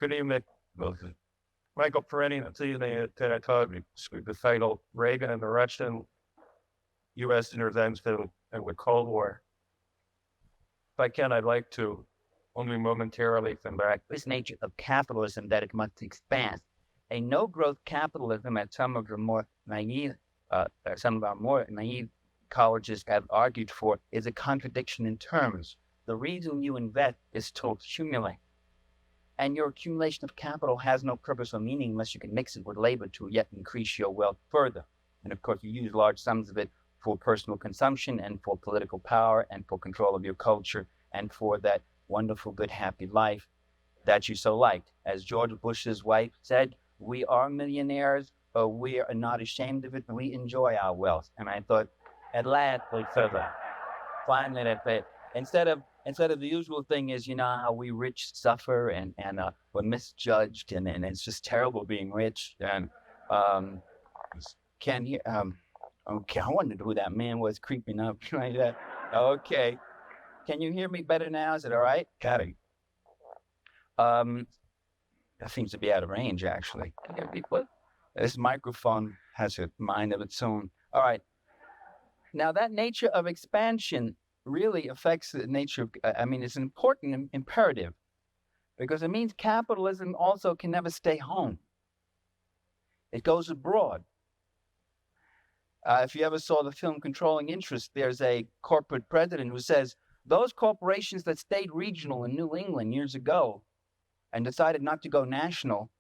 Good evening. Michael Parenti, the taught the title Reagan and the Russian U.S. Intervention in the Cold War. If I can, I'd like to only momentarily come back. This nature of capitalism that it must expand. A no-growth capitalism, as some of our more naive colleges have argued for, is a contradiction in terms. The reason you invest is to accumulate. And your accumulation of capital has no purpose or meaning unless you can mix it with labor to yet increase your wealth further. And of course, you use large sums of it for personal consumption and for political power and for control of your culture and for that wonderful, good, happy life that you so liked. As George Bush's wife said, we are millionaires, but we are not ashamed of it, and we enjoy our wealth. And I thought, at last, finally, that's it. Instead of the usual thing is, how we rich suffer and we're misjudged and it's just terrible being rich. And okay, I wondered who that man was creeping up like that. Okay. Can you hear me better now? Is it all right? Got it. That seems to be out of range, actually. This microphone has a mind of its own. All right. Now, that nature of expansion really affects the nature of, it's an important imperative because it means capitalism also can never stay home. It goes abroad. If you ever saw the film Controlling Interest, there's a corporate president who says, those corporations that stayed regional in New England years ago and decided not to go national,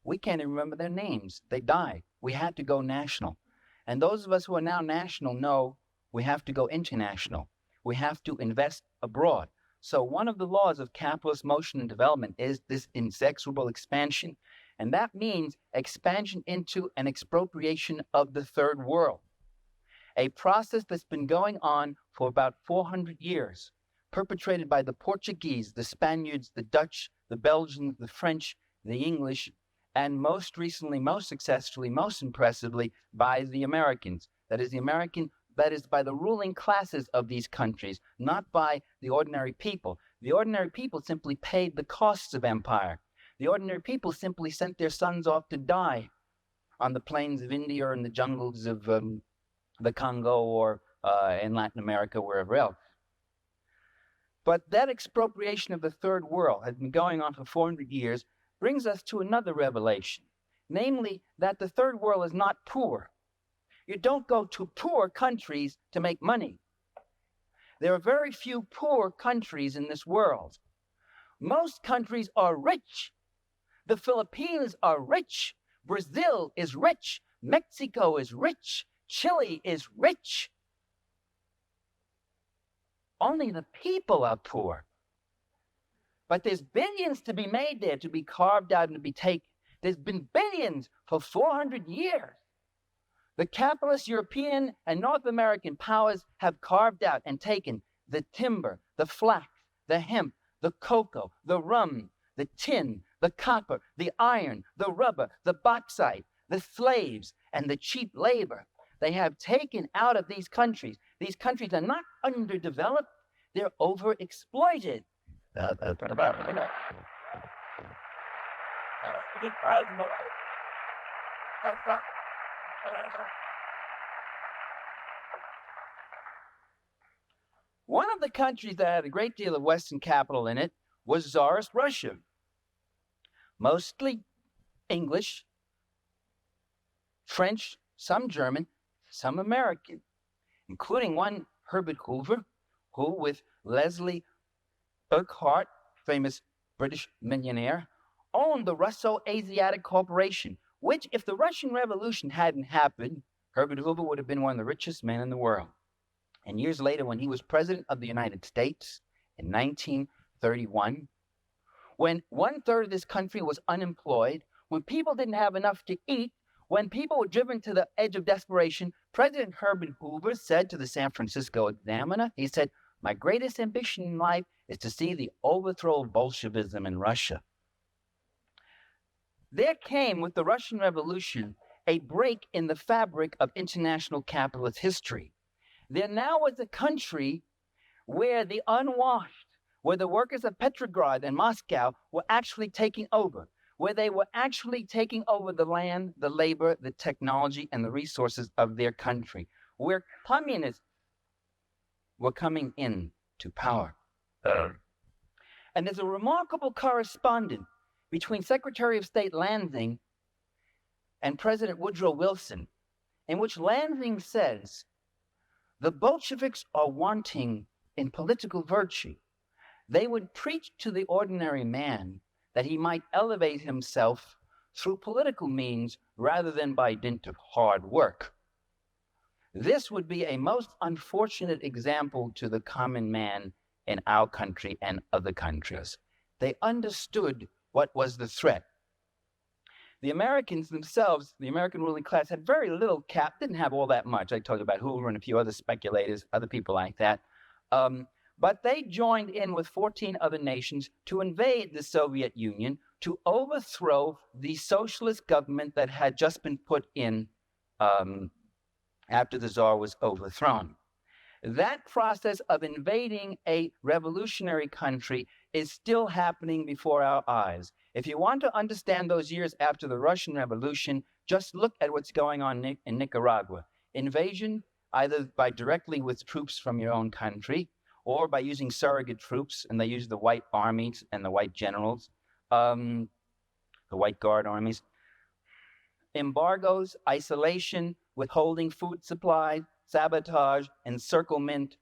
we can't even remember their names. They died. We had to go national. And those of us who are now national know we have to go international. We have to invest abroad. So one of the laws of capitalist motion and development is this inexorable expansion. And that means expansion into an expropriation of the third world. A process that's been going on for about 400 years, perpetrated by the Portuguese, the Spaniards, the Dutch, the Belgians, the French, the English, and most recently, most successfully, most impressively, by the Americans. That is by the ruling classes of these countries, not by the ordinary people. The ordinary people simply paid the costs of empire. The ordinary people simply sent their sons off to die on the plains of India or in the jungles of the Congo or in Latin America, wherever else. But that expropriation of the third world has been going on for 400 years, brings us to another revelation, namely that the third world is not poor. You don't go to poor countries to make money. There are very few poor countries in this world. Most countries are rich. The Philippines are rich. Brazil is rich. Mexico is rich. Chile is rich. Only the people are poor. But there's billions to be made there, to be carved out and to be taken. There's been billions for 400 years. The capitalist European and North American powers have carved out and taken the timber, the flax, the hemp, the cocoa, the rum, the tin, the copper, the iron, the rubber, the bauxite, the slaves, and the cheap labor. They have taken out of these countries. These countries are not underdeveloped, they're overexploited. One of the countries that had a great deal of Western capital in it was Tsarist Russia. Mostly English, French, some German, some American, including one Herbert Hoover, who with Leslie Urquhart, famous British millionaire, owned the Russo-Asiatic Corporation, which, if the Russian Revolution hadn't happened, Herbert Hoover would have been one of the richest men in the world. And years later, when he was president of the United States in 1931, when 1/3 of this country was unemployed, when people didn't have enough to eat, when people were driven to the edge of desperation, President Herbert Hoover said to the San Francisco Examiner, he said, "My greatest ambition in life is to see the overthrow of Bolshevism in Russia." There came, with the Russian Revolution, a break in the fabric of international capitalist history. There now was a country where the unwashed, where the workers of Petrograd and Moscow were actually taking over, where they were actually taking over the land, the labor, the technology, and the resources of their country, where communists were coming in to power. And there's a remarkable correspondence between Secretary of State Lansing and President Woodrow Wilson, in which Lansing says, the Bolsheviks are wanting in political virtue. They would preach to the ordinary man that he might elevate himself through political means rather than by dint of hard work. This would be a most unfortunate example to the common man in our country and other countries. They understood what was the threat. The Americans themselves, the American ruling class, had very little cap, didn't have all that much. I told you about Hoover and a few other speculators, other people like that. But they joined in with 14 other nations to invade the Soviet Union, to overthrow the socialist government that had just been put in after the Tsar was overthrown. That process of invading a revolutionary country is still happening before our eyes. If you want to understand those years after the Russian Revolution, just look at what's going on in Nicaragua. Invasion, either by directly with troops from your own country, or by using surrogate troops, and they use the white armies and the white generals, the white guard armies. Embargoes, isolation, withholding food supply, sabotage, encirclement,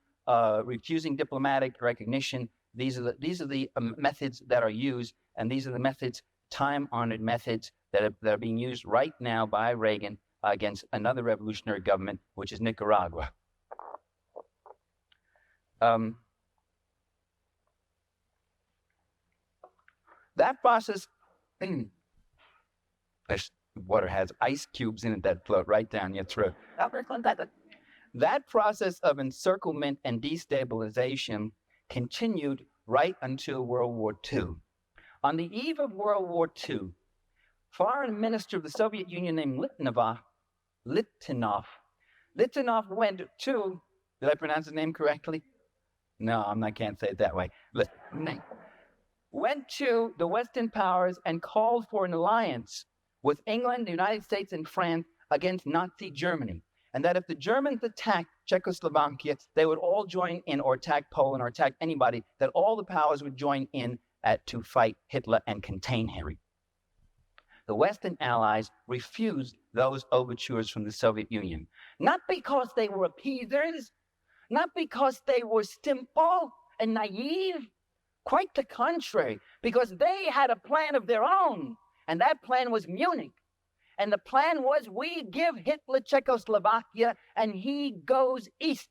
refusing diplomatic recognition. These are the methods that are used, and these are the methods, time-honored methods, that are being used right now by Reagan against another revolutionary government, which is Nicaragua. That process, this water has ice cubes in it that float right down your throat. That process of encirclement and destabilization continued right until World War II. On the eve of World War II, foreign minister of the Soviet Union named Litvinov went to, did I pronounce his name correctly? No, I can't say it that way. Went to the Western powers and called for an alliance with England, the United States, and France against Nazi Germany. And that if the Germans attacked Czechoslovakia, they would all join in, or attack Poland, or attack anybody, that all the powers would join in to fight Hitler and contain him. The Western allies refused those overtures from the Soviet Union, not because they were appeasers, not because they were simple and naive, quite the contrary, because they had a plan of their own, and that plan was Munich. And the plan was, we give Hitler Czechoslovakia and he goes east.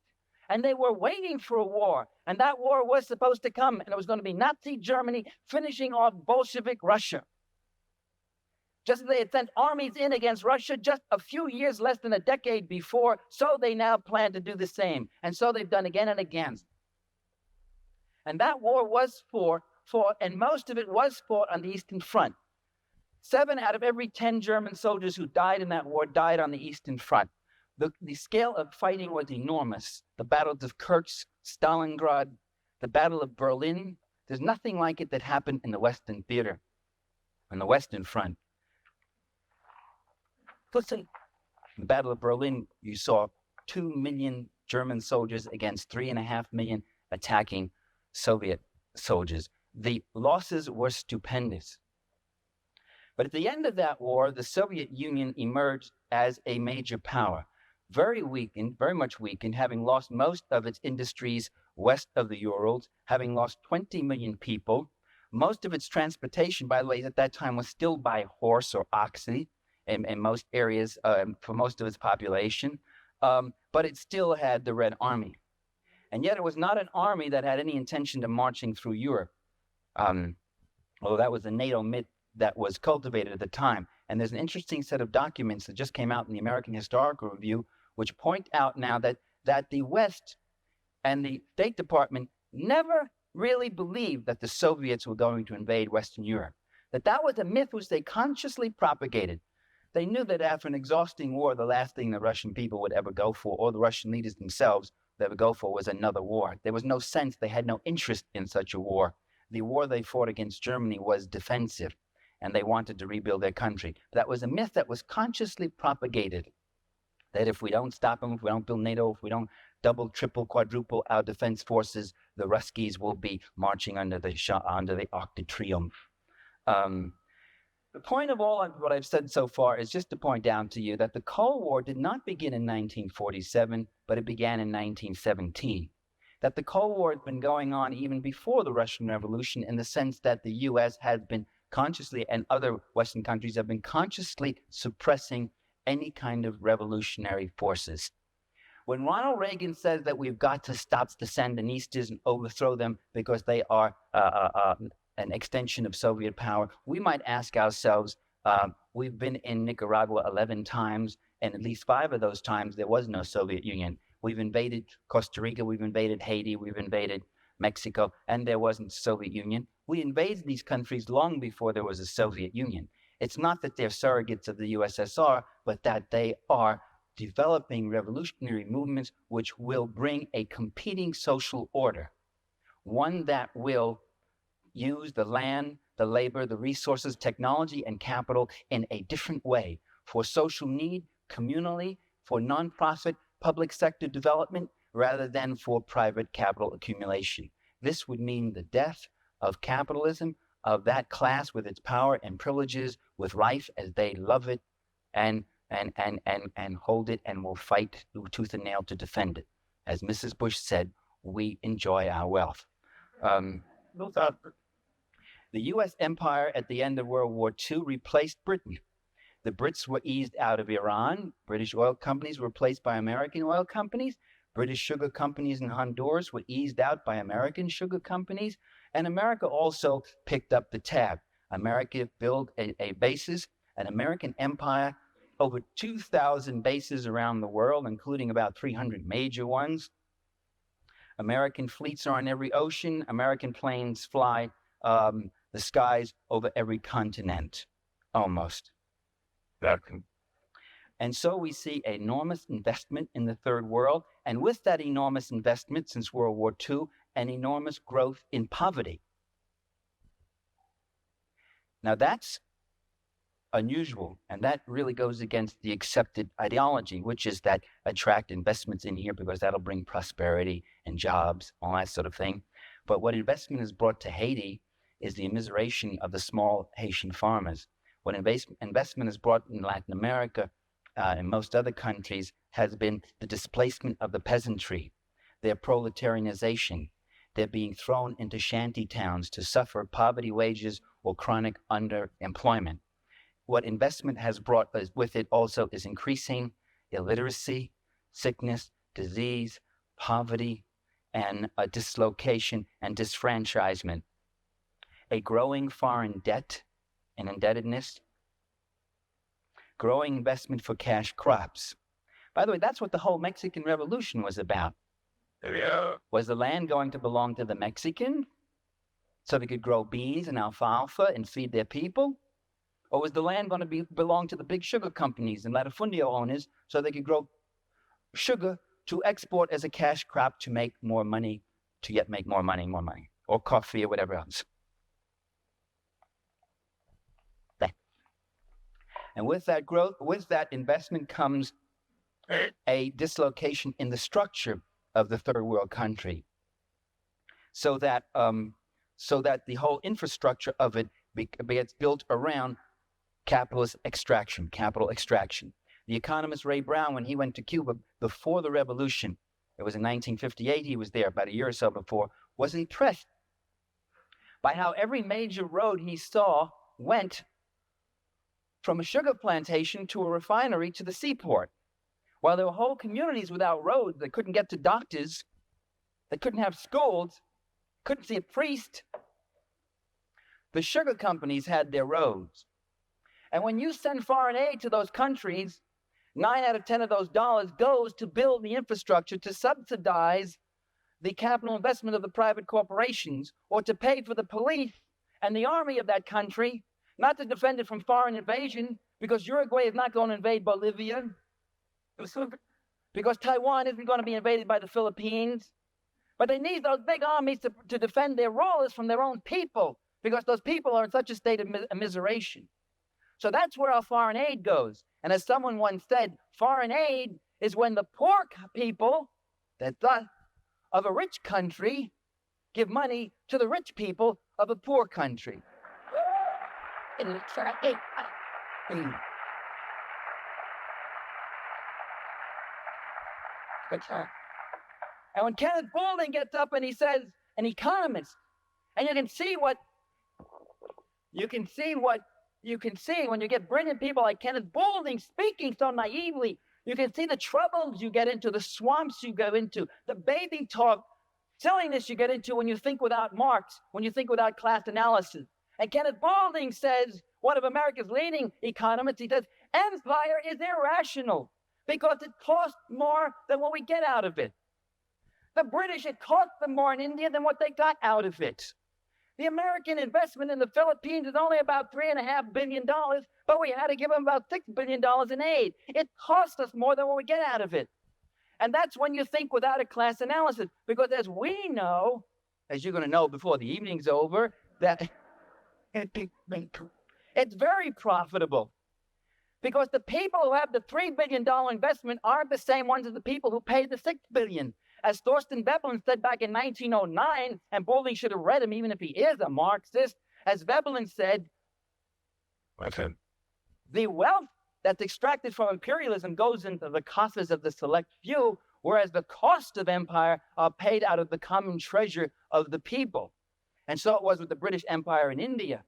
And they were waiting for a war, and that war was supposed to come, and it was going to be Nazi Germany finishing off Bolshevik Russia. Just as they had sent armies in against Russia just a few years, less than a decade before, so they now plan to do the same. And so they've done again and again. And that war was fought, and most of it was fought on the Eastern Front. 7 out of every 10 German soldiers who died in that war died on the Eastern Front. The scale of fighting was enormous. The battles of Kursk, Stalingrad, the Battle of Berlin. There's nothing like it that happened in the Western theater, on the Western Front. Listen, the Battle of Berlin, you saw 2 million German soldiers against 3.5 million attacking Soviet soldiers. The losses were stupendous. But at the end of that war, the Soviet Union emerged as a major power, very weakened, very much weakened, having lost most of its industries west of the Urals, having lost 20 million people. Most of its transportation, by the way, at that time was still by horse or oxen in most areas for most of its population, but it still had the Red Army. And yet it was not an army that had any intention of marching through Europe, although that was a NATO myth that was cultivated at the time. And there's an interesting set of documents that just came out in the American Historical Review, which point out now that the West and the State Department never really believed that the Soviets were going to invade Western Europe. That was a myth which they consciously propagated. They knew that after an exhausting war, the last thing the Russian people would ever go for, or the Russian leaders themselves, they would go for was another war. There was no sense, they had no interest in such a war. The war they fought against Germany was defensive, and they wanted to rebuild their country. That was a myth that was consciously propagated, that if we don't stop them, if we don't build NATO, if we don't double, triple, quadruple our defense forces, the Ruskies will be marching under the Arc de Triomphe. The point of all of what I've said so far is just to point out to you that the Cold War did not begin in 1947, but it began in 1917. That the Cold War had been going on even before the Russian Revolution, in the sense that the U.S. has been consciously, and other Western countries have been consciously suppressing any kind of revolutionary forces. When Ronald Reagan says that we've got to stop the Sandinistas and overthrow them because they are an extension of Soviet power, we might ask ourselves, we've been in Nicaragua 11 times, and at least 5 of those times there was no Soviet Union. We've invaded Costa Rica, we've invaded Haiti, we've invaded Mexico, and there wasn't Soviet Union. We invaded these countries long before there was a Soviet Union. It's not that they're surrogates of the USSR, but that they are developing revolutionary movements which will bring a competing social order, one that will use the land, the labor, the resources, technology, and capital in a different way for social need, communally, for nonprofit, public sector development, rather than for private capital accumulation. This would mean the death of capitalism, of that class with its power and privileges, with life as they love it, and hold it, and will fight tooth and nail to defend it. As Mrs. Bush said, we enjoy our wealth. The U.S. empire at the end of World War II replaced Britain. The Brits were eased out of Iran. British oil companies were replaced by American oil companies. British sugar companies in Honduras were eased out by American sugar companies. And America also picked up the tab. America built a bases, an American empire, over 2,000 bases around the world, including about 300 major ones. American fleets are on every ocean. American planes fly the skies over every continent, almost. And so we see enormous investment in the third world, and with that enormous investment since World War II, an enormous growth in poverty. Now that's unusual, and that really goes against the accepted ideology, which is that attract investments in here because that'll bring prosperity and jobs, all that sort of thing. But what investment has brought to Haiti is the immiseration of the small Haitian farmers. What investment has brought in Latin America and most other countries has been the displacement of the peasantry, their proletarianization. They're being thrown into shanty towns to suffer poverty wages or chronic underemployment. What investment has brought with it also is increasing illiteracy, sickness, disease, poverty, and dislocation and disfranchisement. A growing foreign debt and indebtedness, growing investment for cash crops. By the way, that's what the whole Mexican Revolution was about. Yeah. Was the land going to belong to the Mexican so they could grow beans and alfalfa and feed their people? Or was the land going to belong to the big sugar companies and latifundio owners so they could grow sugar to export as a cash crop to make more money, to yet make more money, or coffee or whatever else? And with that growth, with that investment comes a dislocation in the structure of the third world country, so that the whole infrastructure of it gets built around capital extraction. The economist Ray Brown, when he went to Cuba before the revolution, it was in 1958, he was there about a year or so before, was impressed by how every major road he saw went from a sugar plantation to a refinery to the seaport. While there were whole communities without roads, they couldn't get to doctors, they couldn't have schools, couldn't see a priest. The sugar companies had their roads. And when you send foreign aid to those countries, 9 out of 10 of those dollars goes to build the infrastructure, to subsidize the capital investment of the private corporations, or to pay for the police and the army of that country, not to defend it from foreign invasion, because Uruguay is not going to invade Bolivia. because Taiwan isn't going to be invaded by the Philippines. But they need those big armies to defend their rulers from their own people, because those people are in such a state of immiseration. So that's where our foreign aid goes. And as someone once said, foreign aid is when the poor people of a rich country give money to the rich people of a poor country. And when Kenneth Boulding gets up and he says, an economist, and you can see when you get brilliant people like Kenneth Boulding speaking so naively, you can see the troubles you get into, the swamps you go into, the baby talk, silliness you get into when you think without Marx, when you think without class analysis. And Kenneth Boulding says, one of America's leading economists, he says, empire is irrational because it costs more than what we get out of it. The British, it cost them more in India than what they got out of it. The American investment in the Philippines is only about $3.5 billion, but we had to give them about $6 billion in aid. It cost us more than what we get out of it. And that's when you think without a class analysis, because as we know, as you're going to know before the evening's over, that it's very profitable. Because the people who have the $3 billion investment aren't the same ones as the people who paid the $6 billion. As Thorsten Veblen said back in 1909, and Boulding should have read him even if he is a Marxist, as Veblen said, the wealth that's extracted from imperialism goes into the coffers of the select few, whereas the cost of empire are paid out of the common treasure of the people. And so it was with the British Empire in India.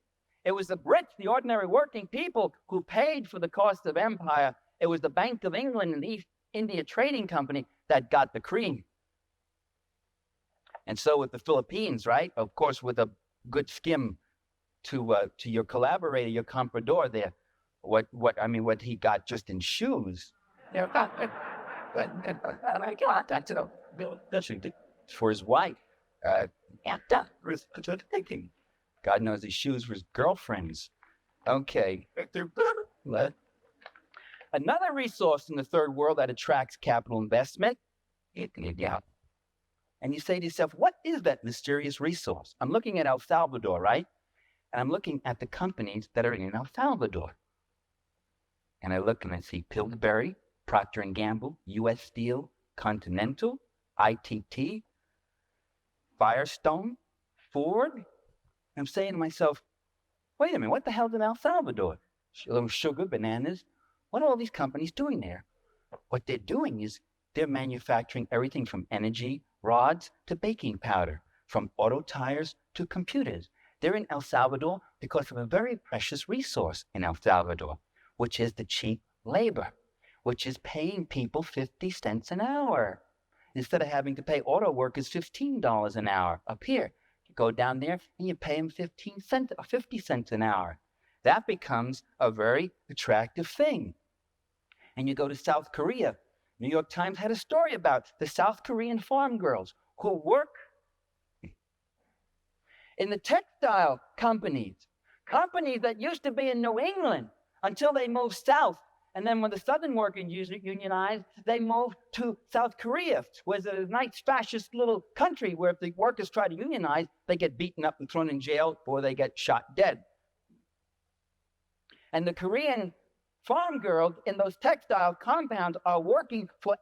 It was the Brits, the ordinary working people, who paid for the cost of empire. It was the Bank of England and the East India Trading Company that got the cream. And so with the Philippines, right? Of course, with a good skim to your collaborator, your comprador there, what he got just in shoes. For his wife. God knows his shoes were his girlfriend's. Okay. Another resource in the third world that attracts capital investment. And you say to yourself, what is that mysterious resource? I'm looking at El Salvador, right? And I'm looking at the companies that are in El Salvador. And I look and I see Pillsbury, Procter & Gamble, U.S. Steel, Continental, ITT, Firestone, Ford. And I'm saying to myself, wait a minute, what the hell's in El Salvador? A little sugar, bananas. What are all these companies doing there? What they're doing is they're manufacturing everything from energy rods to baking powder, from auto tires to computers. They're in El Salvador because of a very precious resource in El Salvador, which is the cheap labor, which is paying people 50 cents an hour. Instead of having to pay auto workers $15 an hour up here, you go down there and you pay them 50 cents an hour. That becomes a very attractive thing. And you go to South Korea. New York Times had a story about the South Korean farm girls who work in the textile companies that used to be in New England until they moved south. And then when the Southern workers unionized, they moved to South Korea, where there's a nice fascist little country where if the workers try to unionize, they get beaten up and thrown in jail or they get shot dead. And the Korean farm girls in those textile compounds are working for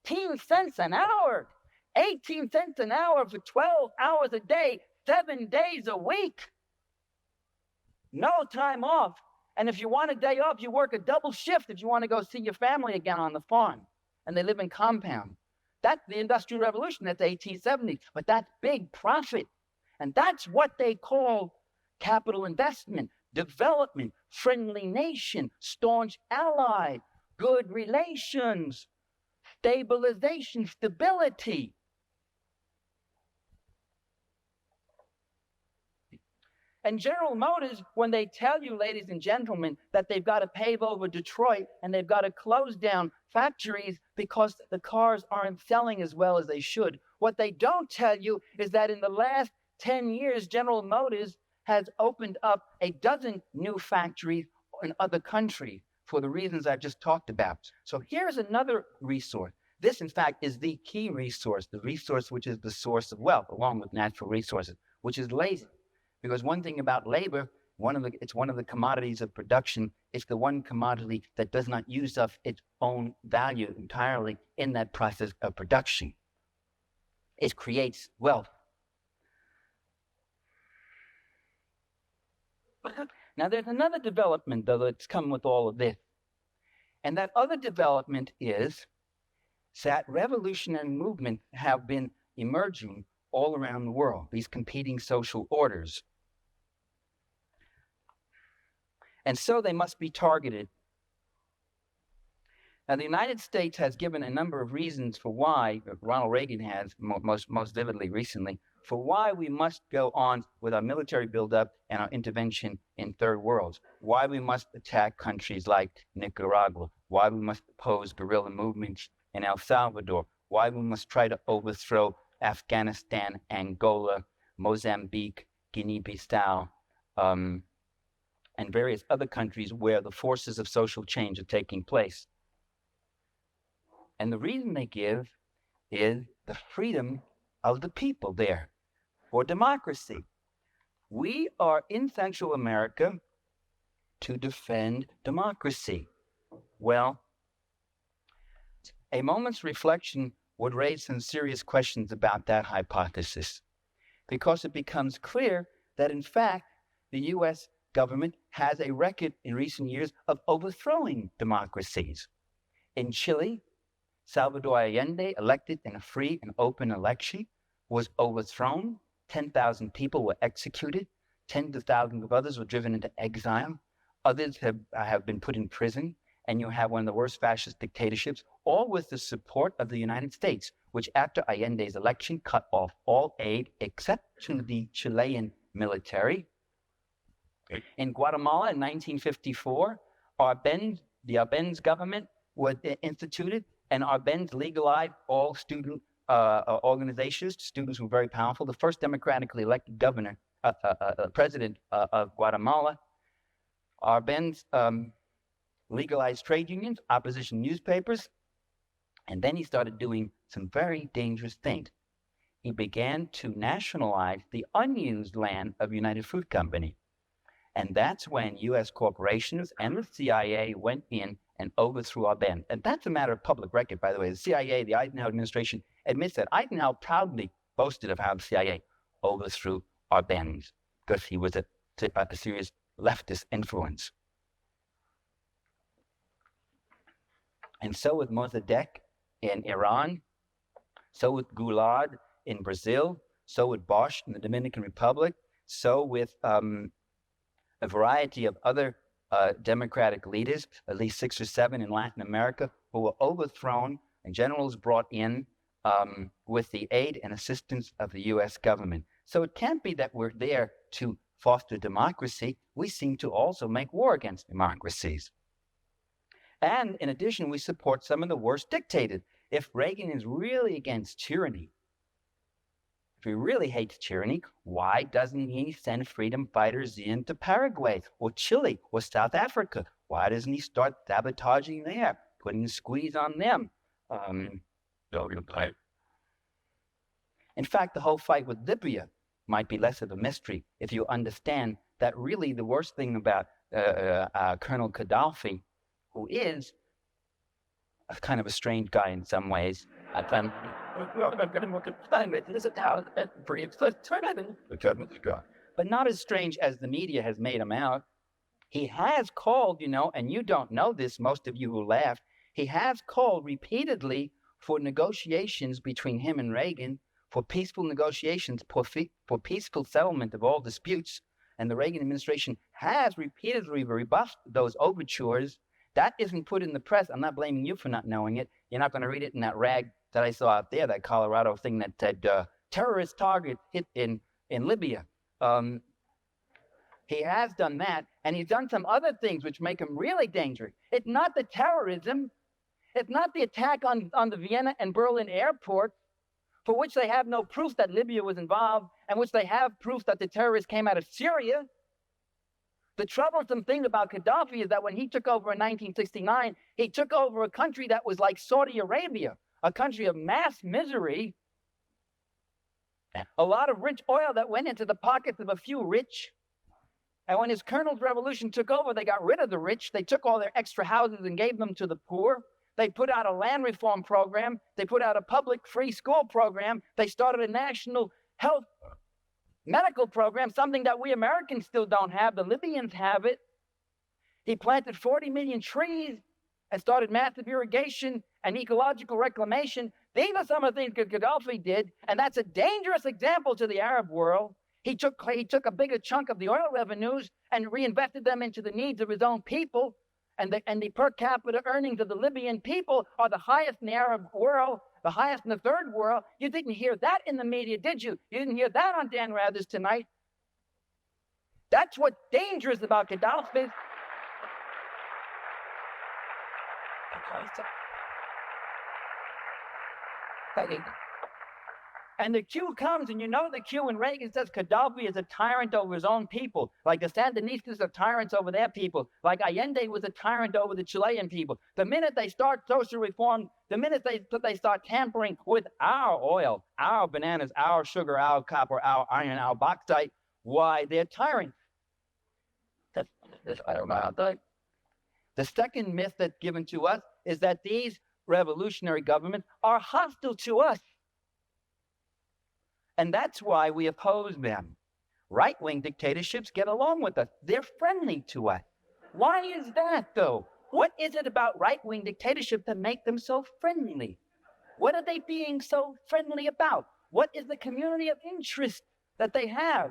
18 cents an hour. 18 cents an hour for 12 hours a day, 7 days a week. No time off. And if you want a day off, you work a double shift if you want to go see your family again on the farm. And they live in compounds. That's the Industrial Revolution. That's 1870. But that's big profit. And that's what they call capital investment. Development, friendly nation, staunch ally, good relations, stabilization, stability. And General Motors, when they tell you, ladies and gentlemen, that they've got to pave over Detroit and they've got to close down factories because the cars aren't selling as well as they should, what they don't tell you is that in the last 10 years, General Motors has opened up a dozen new factories in other countries for the reasons I've just talked about. So here's another resource This, in fact, is the key resource, the resource which is the source of wealth, along with natural resources, which is labor. Because one thing about labor, it's one of the commodities of production. It's the one commodity that does not use up its own value entirely in that process of production. It creates wealth. Now, there's another development, though, that's come with all of this. And that other development is that revolutionary movements have been emerging all around the world, these competing social orders. And so they must be targeted. Now, the United States has given a number of reasons for why, Ronald Reagan has most vividly recently, for why we must go on with our military buildup and our intervention in third worlds, why we must attack countries like Nicaragua, why we must oppose guerrilla movements in El Salvador, why we must try to overthrow Afghanistan, Angola, Mozambique, Guinea-Bissau, and various other countries where the forces of social change are taking place. And the reason they give is the freedom of the people there, for democracy. We are in Central America to defend democracy. Well, a moment's reflection would raise some serious questions about that hypothesis, because it becomes clear that, in fact, the U.S. government has a record in recent years of overthrowing democracies. In Chile, Salvador Allende, elected in a free and open election, was overthrown. 10,000 people were executed. Tens of thousands of others were driven into exile. Others have been put in prison. And you have one of the worst fascist dictatorships, all with the support of the United States, which after Allende's election cut off all aid except to the Chilean military. In Guatemala in 1954, the Arbenz government was instituted, and Arbenz legalized all student organizations. Students were very powerful. The first democratically elected president of Guatemala. Arbenz legalized trade unions, opposition newspapers, and then he started doing some very dangerous things. He began to nationalize the unused land of United Fruit Company. And that's when U.S. corporations and the CIA went in and overthrew Arbenz. And that's a matter of public record, by the way. The CIA, the Eisenhower administration, admits that. Eisenhower proudly boasted of how the CIA overthrew Arbenz because he was a serious leftist influence. And so with Mossadegh in Iran, so with Goulart in Brazil, so with Bosch in the Dominican Republic, so with a variety of other democratic leaders, at least 6 or 7 in Latin America, who were overthrown and generals brought in with the aid and assistance of the U.S. government. So it can't be that we're there to foster democracy. We seem to also make war against democracies. And in addition, we support some of the worst dictators. If Reagan is really against tyranny, if he really hates tyranny, why doesn't he send freedom fighters into Paraguay or Chile or South Africa? Why doesn't he start sabotaging there, putting a squeeze on them? In fact, the whole fight with Libya might be less of a mystery if you understand that really the worst thing about Colonel Gaddafi, who is a kind of a strange guy in some ways, but not as strange as the media has made him out. He has called, and you don't know this, most of you who laughed, he has called repeatedly for negotiations between him and Reagan, for peaceful negotiations, for peaceful settlement of all disputes. And the Reagan administration has repeatedly rebuffed those overtures. That isn't put in the press. I'm not blaming you for not knowing it. You're not going to read it in that rag that I saw out there, that Colorado thing that said terrorist target hit in Libya. He has done that, and he's done some other things which make him really dangerous. It's not the terrorism. It's not the attack on the Vienna and Berlin airports, for which they have no proof that Libya was involved, and which they have proof that the terrorists came out of Syria. The troublesome thing about Gaddafi is that when he took over in 1969, he took over a country that was like Saudi Arabia, a country of mass misery, a lot of rich oil that went into the pockets of a few rich. And when his colonel's revolution took over, they got rid of the rich. They took all their extra houses and gave them to the poor. They put out a land reform program. They put out a public free school program. They started a national health medical program, something that we Americans still don't have. The Libyans have it. He planted 40 million trees and started massive irrigation and ecological reclamation. These are some of the things that Gaddafi did, and that's a dangerous example to the Arab world. He took a bigger chunk of the oil revenues and reinvested them into the needs of his own people, and the per capita earnings of the Libyan people are the highest in the Arab world, the highest in the third world. You didn't hear that in the media, did you? You didn't hear that on Dan Rather's tonight. That's what's dangerous about Gaddafi. And the cue comes, and you know the cue when Reagan says Gaddafi is a tyrant over his own people, like the Sandinistas are tyrants over their people, like Allende was a tyrant over the Chilean people. The minute they start social reform, the minute they start tampering with our oil, our bananas, our sugar, our copper, our iron, our bauxite, why, they're tyrants. I don't know. The second myth that's given to us is that these revolutionary governments are hostile to us. And that's why we oppose them. Right-wing dictatorships get along with us. They're friendly to us. Why is that, though? What is it about right-wing dictatorship that make them so friendly? What are they being so friendly about? What is the community of interest that they have?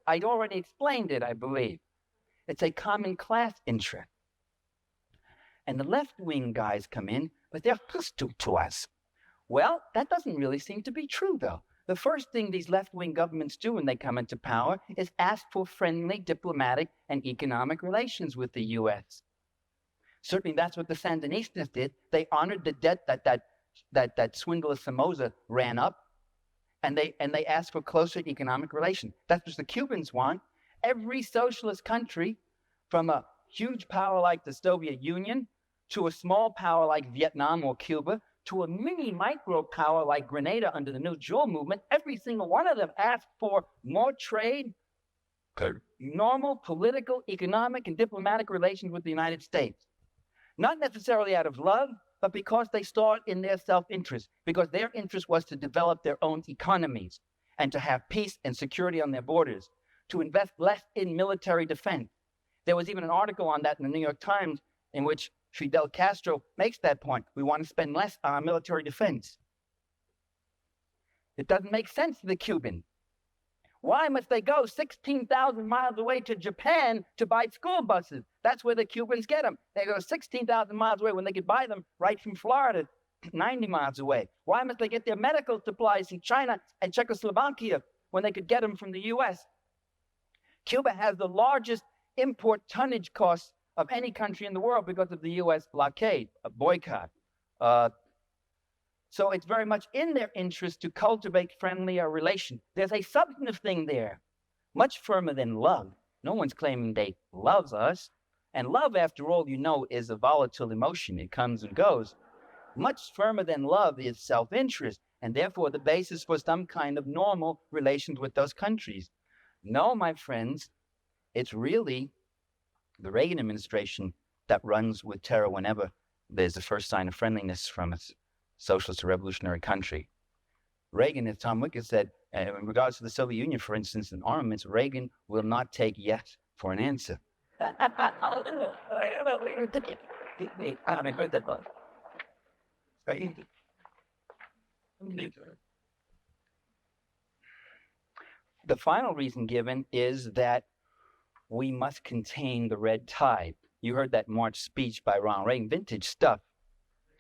I already explained it, I believe. It's a common class interest. And the left-wing guys come in, but they're hostile to us. Well, that doesn't really seem to be true, though. The first thing these left-wing governments do when they come into power is ask for friendly diplomatic and economic relations with the U.S. Certainly that's what the Sandinistas did. They honored the debt that swindler Somoza ran up, and they asked for closer economic relations. That's what the Cubans want. Every socialist country, from a huge power like the Soviet Union to a small power like Vietnam or Cuba, to a mini micro power like Grenada under the New Jewel movement, every single one of them asked for more trade, normal political, economic, and diplomatic relations with the United States. Not necessarily out of love, but because they saw it in their self-interest, because their interest was to develop their own economies and to have peace and security on their borders, to invest less in military defense. There was even an article on that in the New York Times in which Fidel Castro makes that point. We want to spend less on our military defense. It doesn't make sense to the Cuban. Why must they go 16,000 miles away to Japan to buy school buses? That's where the Cubans get them. They go 16,000 miles away when they could buy them right from Florida, 90 miles away. Why must they get their medical supplies in China and Czechoslovakia when they could get them from the U.S.? Cuba has the largest import tonnage costs of any country in the world because of the U.S. blockade, a boycott. So it's very much in their interest to cultivate friendlier relations. There's a substantive thing there, much firmer than love. No one's claiming they love us. And love, after all, you know, is a volatile emotion. It comes and goes. Much firmer than love is self-interest, and therefore the basis for some kind of normal relations with those countries. No, my friends, it's really the Reagan administration that runs with terror whenever there's the first sign of friendliness from a socialist or revolutionary country. Reagan, as Tom Wickett said, in regards to the Soviet Union, for instance, in armaments, Reagan will not take yes for an answer. The final reason given is that we must contain the red tide. You heard that March speech by Ronald Reagan, vintage stuff,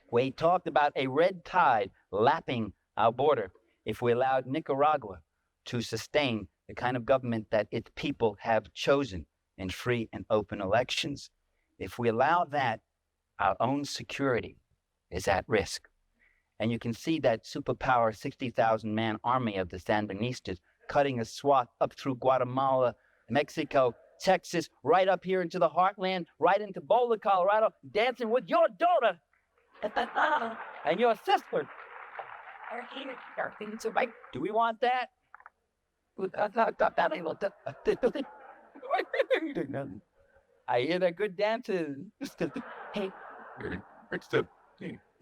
where he talked about a red tide lapping our border if we allowed Nicaragua to sustain the kind of government that its people have chosen in free and open elections. If we allow that, our own security is at risk. And you can see that superpower 60,000-man army of the Sandinistas cutting a swath up through Guatemala, Mexico, Texas, right up here into the heartland, right into Boulder, Colorado, dancing with your daughter and your sister. Do we want that? I hear that good dances.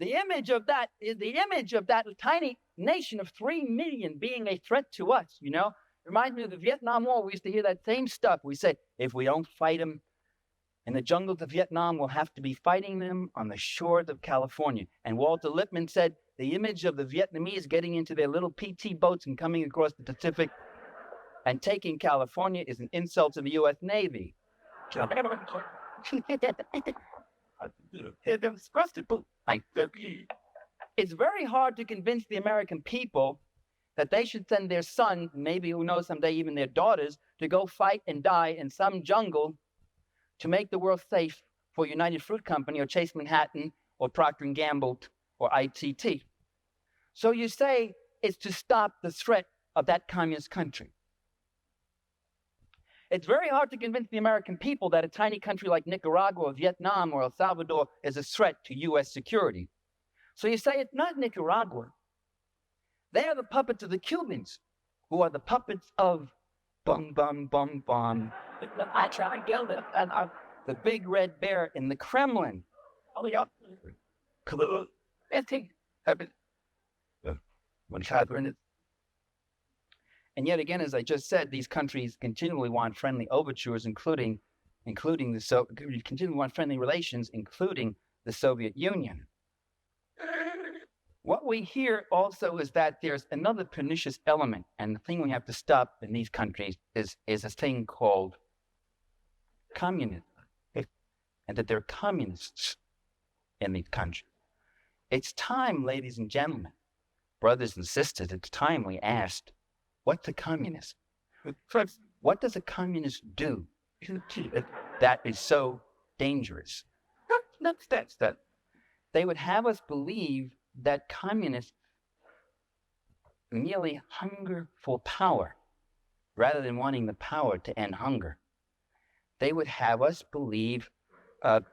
The image of that is the image of that tiny nation of 3 million being a threat to us, you know? Reminds me of the Vietnam War. We used to hear that same stuff. We said, if we don't fight them in the jungles of Vietnam, we'll have to be fighting them on the shores of California. And Walter Lippmann said, the image of the Vietnamese getting into their little PT boats and coming across the Pacific and taking California is an insult to the U.S. Navy. It's very hard to convince the American people that they should send their son, maybe who knows someday even their daughters, to go fight and die in some jungle to make the world safe for United Fruit Company or Chase Manhattan or Procter & Gamble or ITT. So you say it's to stop the threat of that communist country. It's very hard to convince the American people that a tiny country like Nicaragua or Vietnam or El Salvador is a threat to U.S. security. So you say it's not Nicaragua. They are the puppets of the Cubans, who are the puppets of bum, bum, bum, bum. The big red bear in the Kremlin. And yet again, as I just said, these countries continually want friendly overtures, continually want friendly relations, including the Soviet Union. What we hear also is that there's another pernicious element, and the thing we have to stop in these countries is a thing called communism, and that there are communists in these countries. It's time, ladies and gentlemen, brothers and sisters, it's time we asked, what's a communist? What does a communist do that is so dangerous? That they would have us believe that communists merely hunger for power rather than wanting the power to end hunger. They would have us believe, the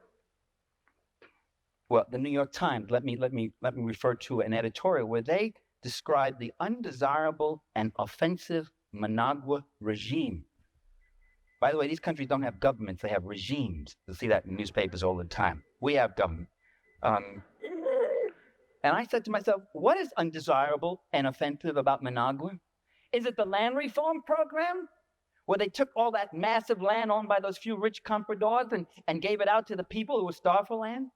New York Times, let me refer to an editorial where they describe the undesirable and offensive Managua regime. By the way, these countries don't have governments, they have regimes. You'll see that in newspapers all the time. We have government. And I said to myself, what is undesirable and offensive about Managua? Is it the land reform program, where they took all that massive land owned by those few rich compradors and gave it out to the people who were starved for land?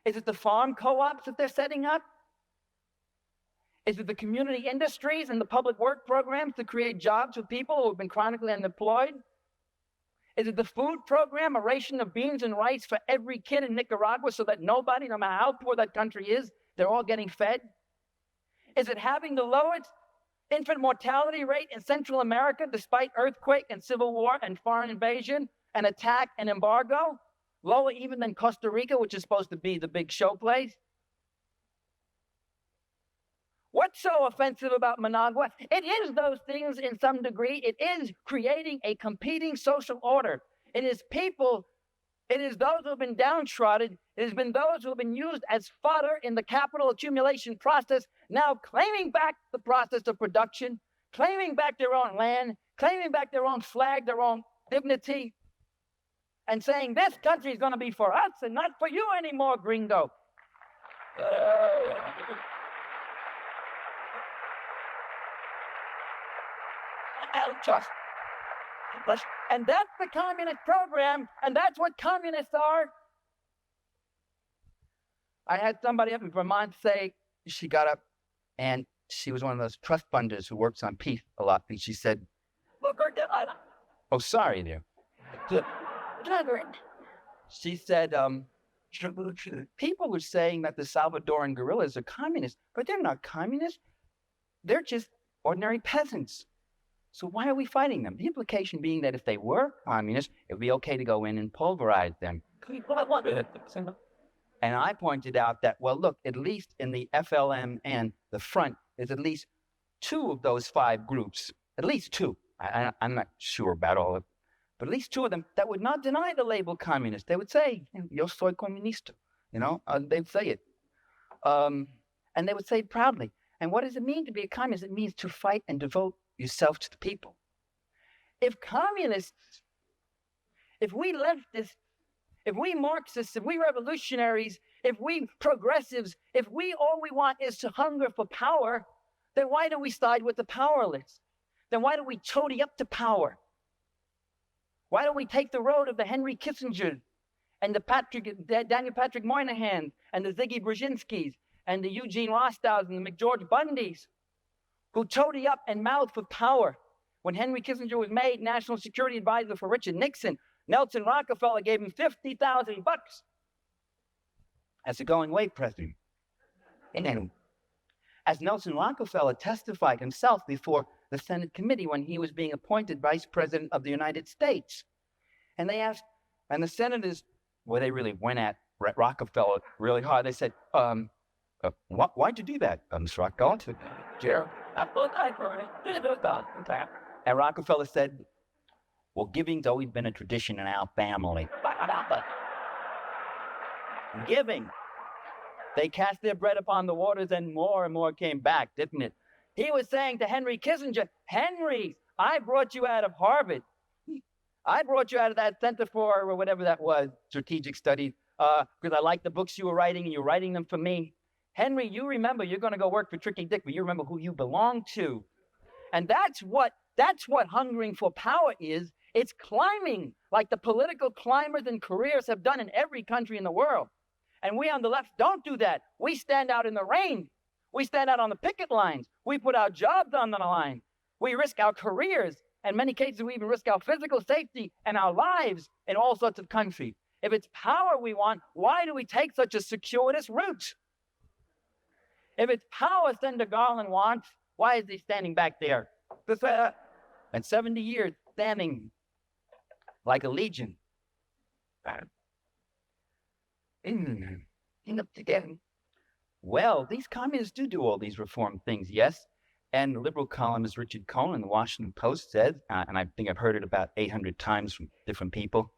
Is it the farm co-ops that they're setting up? Is it the community industries and the public work programs to create jobs for people who have been chronically unemployed? Is it the food program, a ration of beans and rice for every kid in Nicaragua so that nobody, no matter how poor that country is, they're all getting fed? Is it having the lowest infant mortality rate in Central America despite earthquake and civil war and foreign invasion and attack and embargo? Lower even than Costa Rica, which is supposed to be the big show place? What's so offensive about Managua? It is those things in some degree. It is creating a competing social order. It is people, it is those who have been downtrodden. It has been those who have been used as fodder in the capital accumulation process, now claiming back the process of production, claiming back their own land, claiming back their own flag, their own dignity, and saying this country is going to be for us and not for you anymore, gringo. And that's the communist program, and that's what communists are. I had somebody up in Vermont say, she got up, and she was one of those trust funders who works on peace a lot, and she said, oh, sorry there. She said, people are saying that the Salvadoran guerrillas are communists, but they're not communists. They're just ordinary peasants. So why are we fighting them? The implication being that if they were communists, it would be okay to go in and pulverize them. And I pointed out that, well, look, at least in the FLM and the Front, there's at least two of those five groups, at least two. I'm not sure about all of it, but at least two of them that would not deny the label communist. They would say, yo soy comunista, they'd say it. And they would say it proudly. And what does it mean to be a communist? It means to fight and devote yourself to the people. If communists, if we leftists, if we Marxists, if we revolutionaries, if we progressives, if all we want is to hunger for power, then why do we side with the powerless? Then why do we toady up to power? Why don't we take the road of the Henry Kissinger and the Daniel Patrick Moynihan and the Ziggy Brzezinskis and the Eugene Rostows and the McGeorge Bundys, who toady up and mouth for power? When Henry Kissinger was made National Security Advisor for Richard Nixon, Nelson Rockefeller gave him $50,000 as a going-away president. And then, as Nelson Rockefeller testified himself before the Senate committee when he was being appointed Vice President of the United States. And they asked, and the senators, well, they really went at Rockefeller really hard. They said, why'd you do that, Mr. Rockefeller? And Rockefeller said, well, giving's always been a tradition in our family. Giving. They cast their bread upon the waters and more came back, didn't it? He was saying to Henry Kissinger, Henry, I brought you out of Harvard. I brought you out of that Center for, or whatever that was, strategic studies, because I like the books you were writing and you're writing them for me. Henry, you remember you're going to go work for Tricky Dick, but you remember who you belong to. And that's what hungering for power is. It's climbing, like the political climbers and careers have done in every country in the world. And we on the left don't do that. We stand out in the rain. We stand out on the picket lines. We put our jobs on the line. We risk our careers. In many cases, we even risk our physical safety and our lives in all sorts of countries. If it's power we want, why do we take such a circuitous route? If it's power Senator Garland wants, why is he standing back there? And 70 years standing like a legion. Well, these communists do all these reform things, yes. And liberal columnist Richard Cohen in the Washington Post said, and I think I've heard it about 800 times from different people,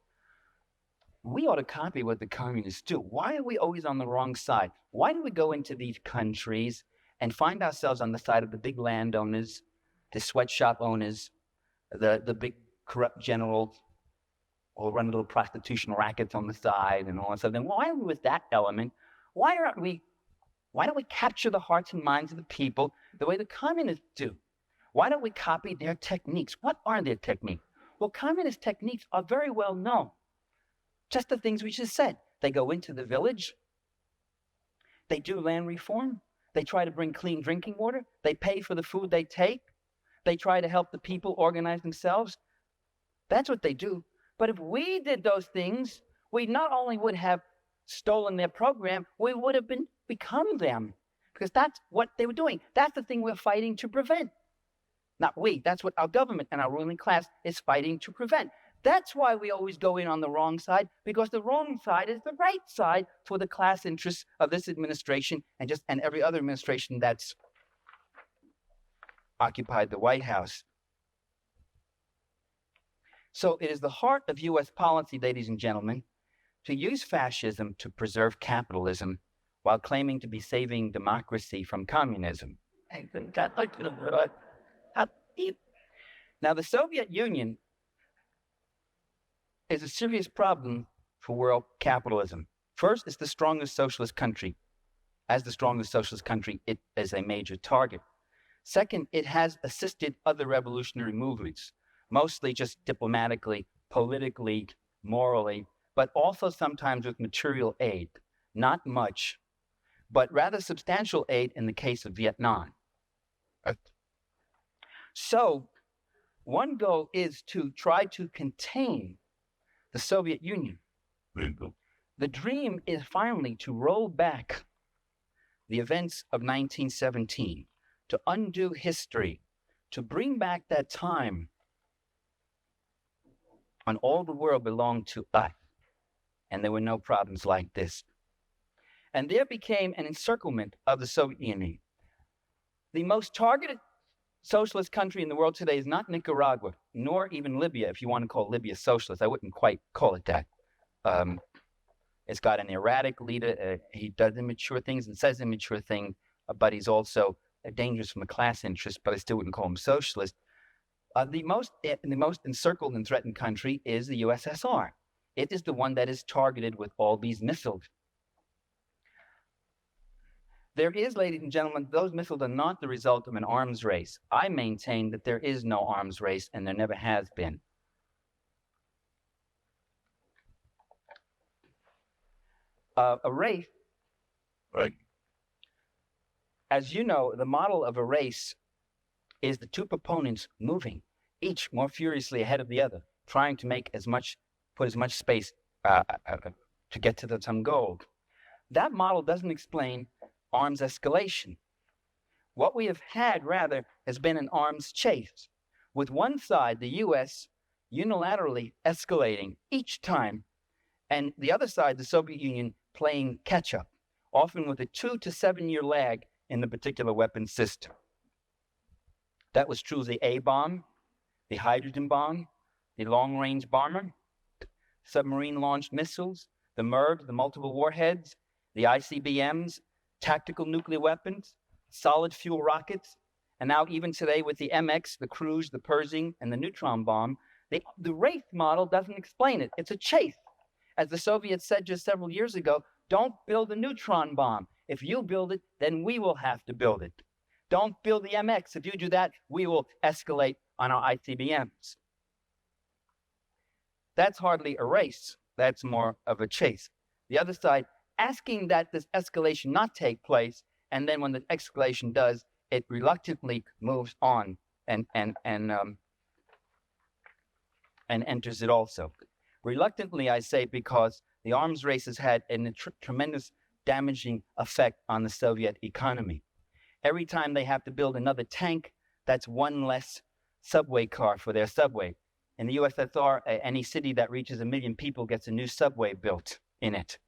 we ought to copy what the communists do. Why are we always on the wrong side? Why do we go into these countries and find ourselves on the side of the big landowners, the sweatshop owners, the big corrupt generals, or run little prostitution rackets on the side and all that stuff? Then why are we with that element? Why don't we capture the hearts and minds of the people the way the communists do? Why don't we copy their techniques? What are their techniques? Well, communist techniques are very well known. Just the things we just said. They go into the village. They do land reform. They try to bring clean drinking water. They pay for the food they take. They try to help the people organize themselves. That's what they do. But if we did those things, we not only would have stolen their program, we would have become them. Because that's what they were doing. That's the thing we're fighting to prevent. Not we. That's what our government and our ruling class is fighting to prevent. That's why we always go in on the wrong side, because the wrong side is the right side for the class interests of this administration and every other administration that's occupied the White House. So it is the heart of U.S. policy, ladies and gentlemen, to use fascism to preserve capitalism while claiming to be saving democracy from communism. Now, the Soviet Union is a serious problem for world capitalism. First, it's the strongest socialist country. As the strongest socialist country, it is a major target. Second, it has assisted other revolutionary movements, mostly just diplomatically, politically, morally, but also sometimes with material aid. Not much, but rather substantial aid in the case of Vietnam. So, one goal is to try to contain the Soviet Union. The dream is finally to roll back the events of 1917, to undo history, to bring back that time when all the world belonged to us, and there were no problems like this. And there became an encirclement of the Soviet Union. The most targeted socialist country in the world today is not Nicaragua, nor even Libya, if you want to call Libya socialist. I wouldn't quite call it that. It's got an erratic leader. He does immature things and says immature things, but he's also dangerous from a class interest, but I still wouldn't call them socialist. The most encircled and threatened country is the USSR. It is the one that is targeted with all these missiles. There is, ladies and gentlemen, those missiles are not the result of an arms race. I maintain that there is no arms race, and there never has been. A race, Right. as you know, the model of a race is the two proponents moving, each more furiously ahead of the other, trying to put as much space to get to some goal. That model doesn't explain arms escalation. What we have had, rather, has been an arms chase, with one side, the U.S., unilaterally escalating each time, and the other side, the Soviet Union, playing catch-up, often with a 2 to 7 year lag in the particular weapon system. That was true of the A-bomb, the hydrogen bomb, the long-range bomber, submarine-launched missiles, the MIRVs, the multiple warheads, the ICBMs, tactical nuclear weapons, solid fuel rockets, and now even today with the MX, the cruise, the Pershing, and the neutron bomb, the race model doesn't explain it. It's a chase. As the Soviets said just several years ago, don't build a neutron bomb. If you build it, then we will have to build it. Don't build the MX. If you do that, we will escalate on our ICBMs. That's hardly a race. That's more of a chase. The other side, asking that this escalation not take place, and then when the escalation does, it reluctantly moves on and enters it also. Reluctantly, I say, because the arms race has had a tremendous damaging effect on the Soviet economy. Every time they have to build another tank, that's one less subway car for their subway. In the USSR, any city that reaches 1 million people gets a new subway built in it.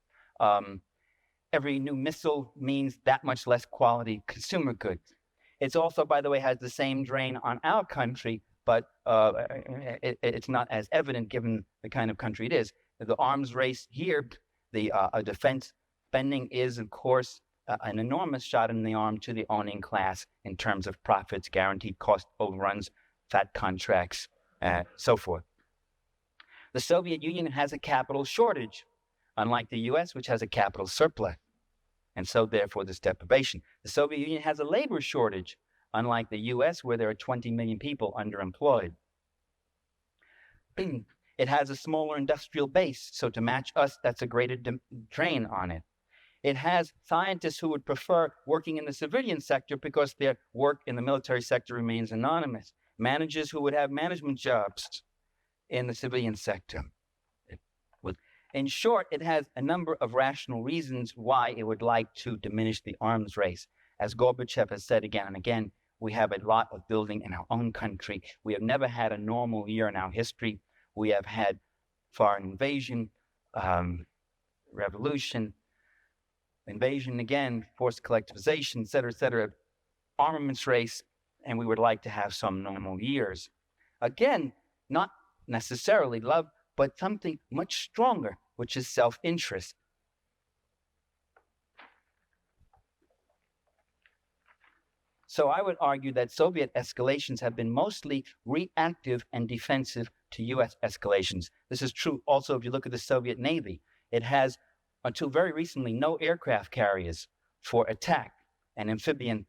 Every new missile means that much less quality consumer goods. It's also, by the way, has the same drain on our country, but it's not as evident given the kind of country it is. The arms race here, the defense spending is, of course, an enormous shot in the arm to the owning class in terms of profits, guaranteed cost overruns, fat contracts, so forth. The Soviet Union has a capital shortage, unlike the US, which has a capital surplus, and so therefore this deprivation. The Soviet Union has a labor shortage, unlike the US, where there are 20 million people underemployed. It has a smaller industrial base, so to match us, that's a greater drain on it. It has scientists who would prefer working in the civilian sector because their work in the military sector remains anonymous. Managers who would have management jobs in the civilian sector. In short, it has a number of rational reasons why it would like to diminish the arms race. As Gorbachev has said again and again, we have a lot of building in our own country. We have never had a normal year in our history. We have had foreign invasion, revolution, invasion again, forced collectivization, et cetera, armaments race, and we would like to have some normal years. Again, not necessarily love, but something much stronger, which is self-interest. So I would argue that Soviet escalations have been mostly reactive and defensive to US escalations. This is true also if you look at the Soviet Navy. It has, until very recently, no aircraft carriers for attack and amphibian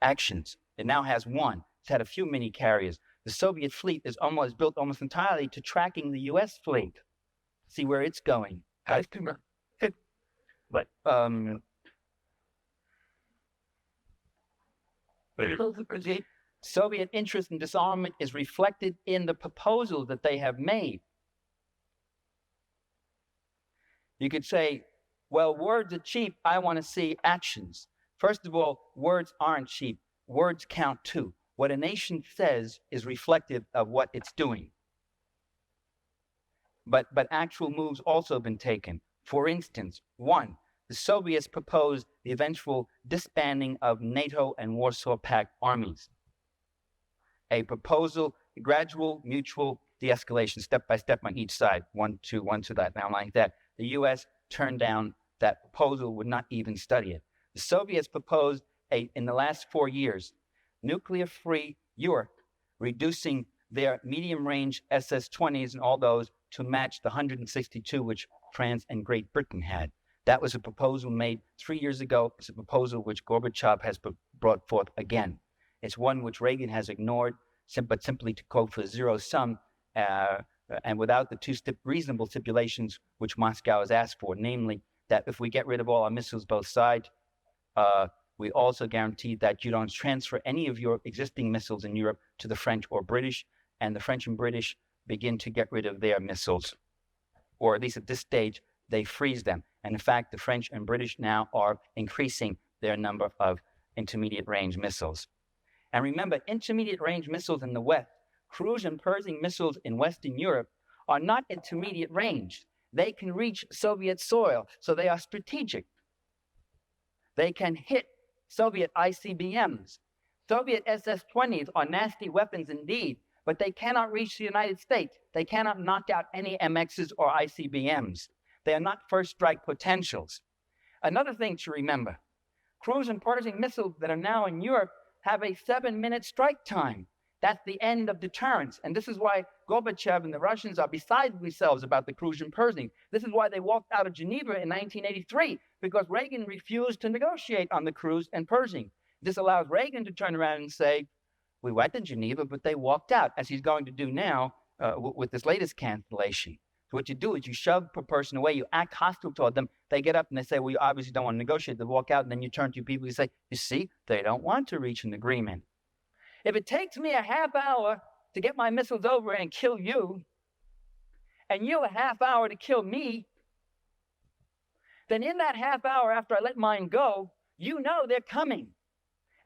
actions. It now has one. It's had a few mini carriers. The Soviet fleet is built almost entirely to tracking the US fleet. See where it's going. But Soviet interest in disarmament is reflected in the proposals that they have made. You could say, well, words are cheap. I want to see actions. First of all, words aren't cheap. Words count too. What a nation says is reflective of what it's doing. But actual moves also have been taken. For instance, one, the Soviets proposed the eventual disbanding of NATO and Warsaw Pact armies. A proposal, gradual, mutual de-escalation, step by step on each side, one to that, now like that. The US turned down that proposal, would not even study it. The Soviets proposed in the last 4 years, nuclear-free Europe, reducing their medium-range SS-20s and all those to match the 162 which France and Great Britain had. That was a proposal made 3 years ago. It's a proposal which Gorbachev has brought forth again. It's one which Reagan has ignored, but simply to go for zero sum, and without the two reasonable stipulations which Moscow has asked for, namely that if we get rid of all our missiles both sides, we also guarantee that you don't transfer any of your existing missiles in Europe to the French or British, and the French and British begin to get rid of their missiles, or at least at this stage, they freeze them. And in fact, the French and British now are increasing their number of intermediate range missiles. And remember, intermediate range missiles in the West, cruise and Pershing missiles in Western Europe are not intermediate range. They can reach Soviet soil, so they are strategic. They can hit Soviet ICBMs. Soviet SS-20s are nasty weapons indeed, but they cannot reach the United States. They cannot knock out any MXs or ICBMs. They are not first strike potentials. Another thing to remember, cruise and Pershing missiles that are now in Europe have a 7-minute strike time. That's the end of deterrence. And this is why Gorbachev and the Russians are beside themselves about the cruise and Pershing. This is why they walked out of Geneva in 1983, because Reagan refused to negotiate on the cruise and Pershing. This allows Reagan to turn around and say, we went to Geneva, but they walked out, as he's going to do now with this latest cancellation. So what you do is you shove a person away, you act hostile toward them, they get up and they say, well, you obviously don't want to negotiate, they walk out, and then you turn to your people and say, you see, they don't want to reach an agreement. If it takes me a half hour to get my missiles over and kill you, and you a half hour to kill me, then in that half hour after I let mine go, you know they're coming,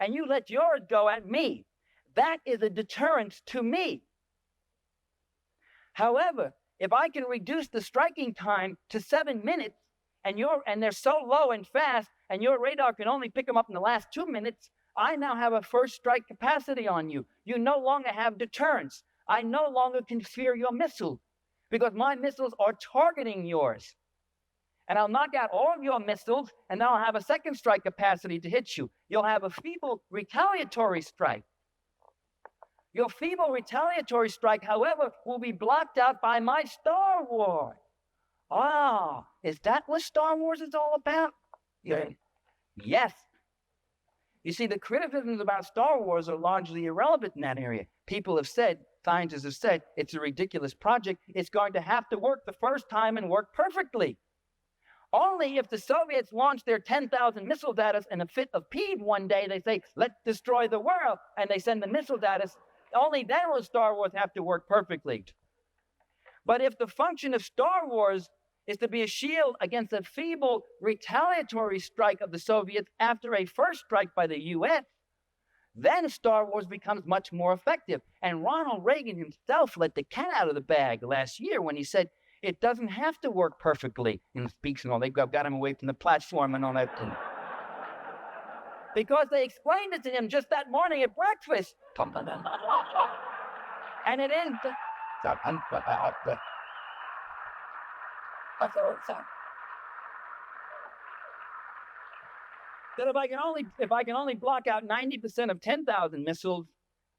and you let yours go at me. That is a deterrence to me. However, if I can reduce the striking time to 7 minutes, and they're so low and fast, and your radar can only pick them up in the last 2 minutes, I now have a first strike capacity on you. You no longer have deterrence. I no longer can fear your missile, because my missiles are targeting yours. And I'll knock out all of your missiles, and then I'll have a second strike capacity to hit you. You'll have a feeble retaliatory strike. Your feeble retaliatory strike, however, will be blocked out by my Star Wars. Ah, is that what Star Wars is all about? Yeah. Yes. You see, the criticisms about Star Wars are largely irrelevant in that area. People have said, scientists have said, it's a ridiculous project. It's going to have to work the first time and work perfectly. Only if the Soviets launch their 10,000 missiles at us in a fit of peeve one day, they say, let's destroy the world, and they send the missiles at us, only then will Star Wars have to work perfectly. But if the function of Star Wars is to be a shield against a feeble retaliatory strike of the Soviets after a first strike by the U.S., then Star Wars becomes much more effective. And Ronald Reagan himself let the cat out of the bag last year when he said, it doesn't have to work perfectly in speaks and all. They've got him away from the platform and all that. Because they explained it to him just that morning at breakfast. And it ends. That if I can only block out 90% of 10,000 missiles,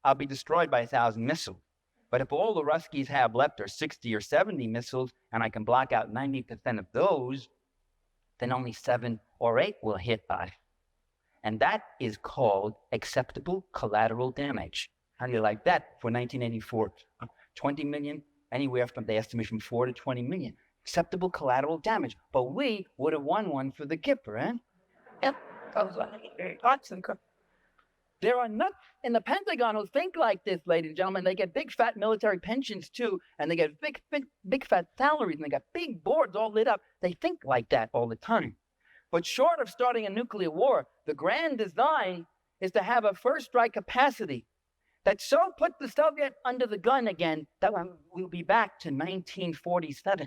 I'll be destroyed by 1,000 missiles. But if all the Ruskies have left are 60 or 70 missiles, and I can block out 90% of those, then only 7 or 8 will hit us. And that is called acceptable collateral damage. How do you like that for 1984? 20 million, anywhere from, they estimate, from 4 to 20 million. Acceptable collateral damage. But we would have won one for the Kipper, eh? There are nuts in the Pentagon who think like this, ladies and gentlemen. They get big fat military pensions too, and they get big fat salaries, and they got big boards all lit up. They think like that all the time. But short of starting a nuclear war, the grand design is to have a first strike capacity that so put the Soviet under the gun again that we'll be back to 1947,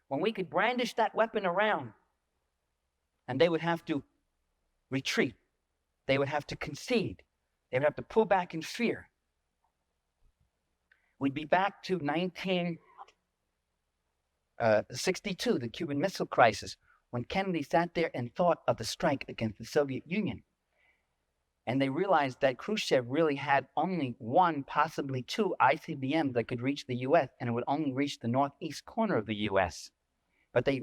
when we could brandish that weapon around, and they would have to retreat. They would have to concede. They would have to pull back in fear. We'd be back to 1962, the Cuban Missile Crisis, when Kennedy sat there and thought of the strike against the Soviet Union. And they realized that Khrushchev really had only one, possibly two ICBMs that could reach the U.S., and it would only reach the northeast corner of the U.S. But they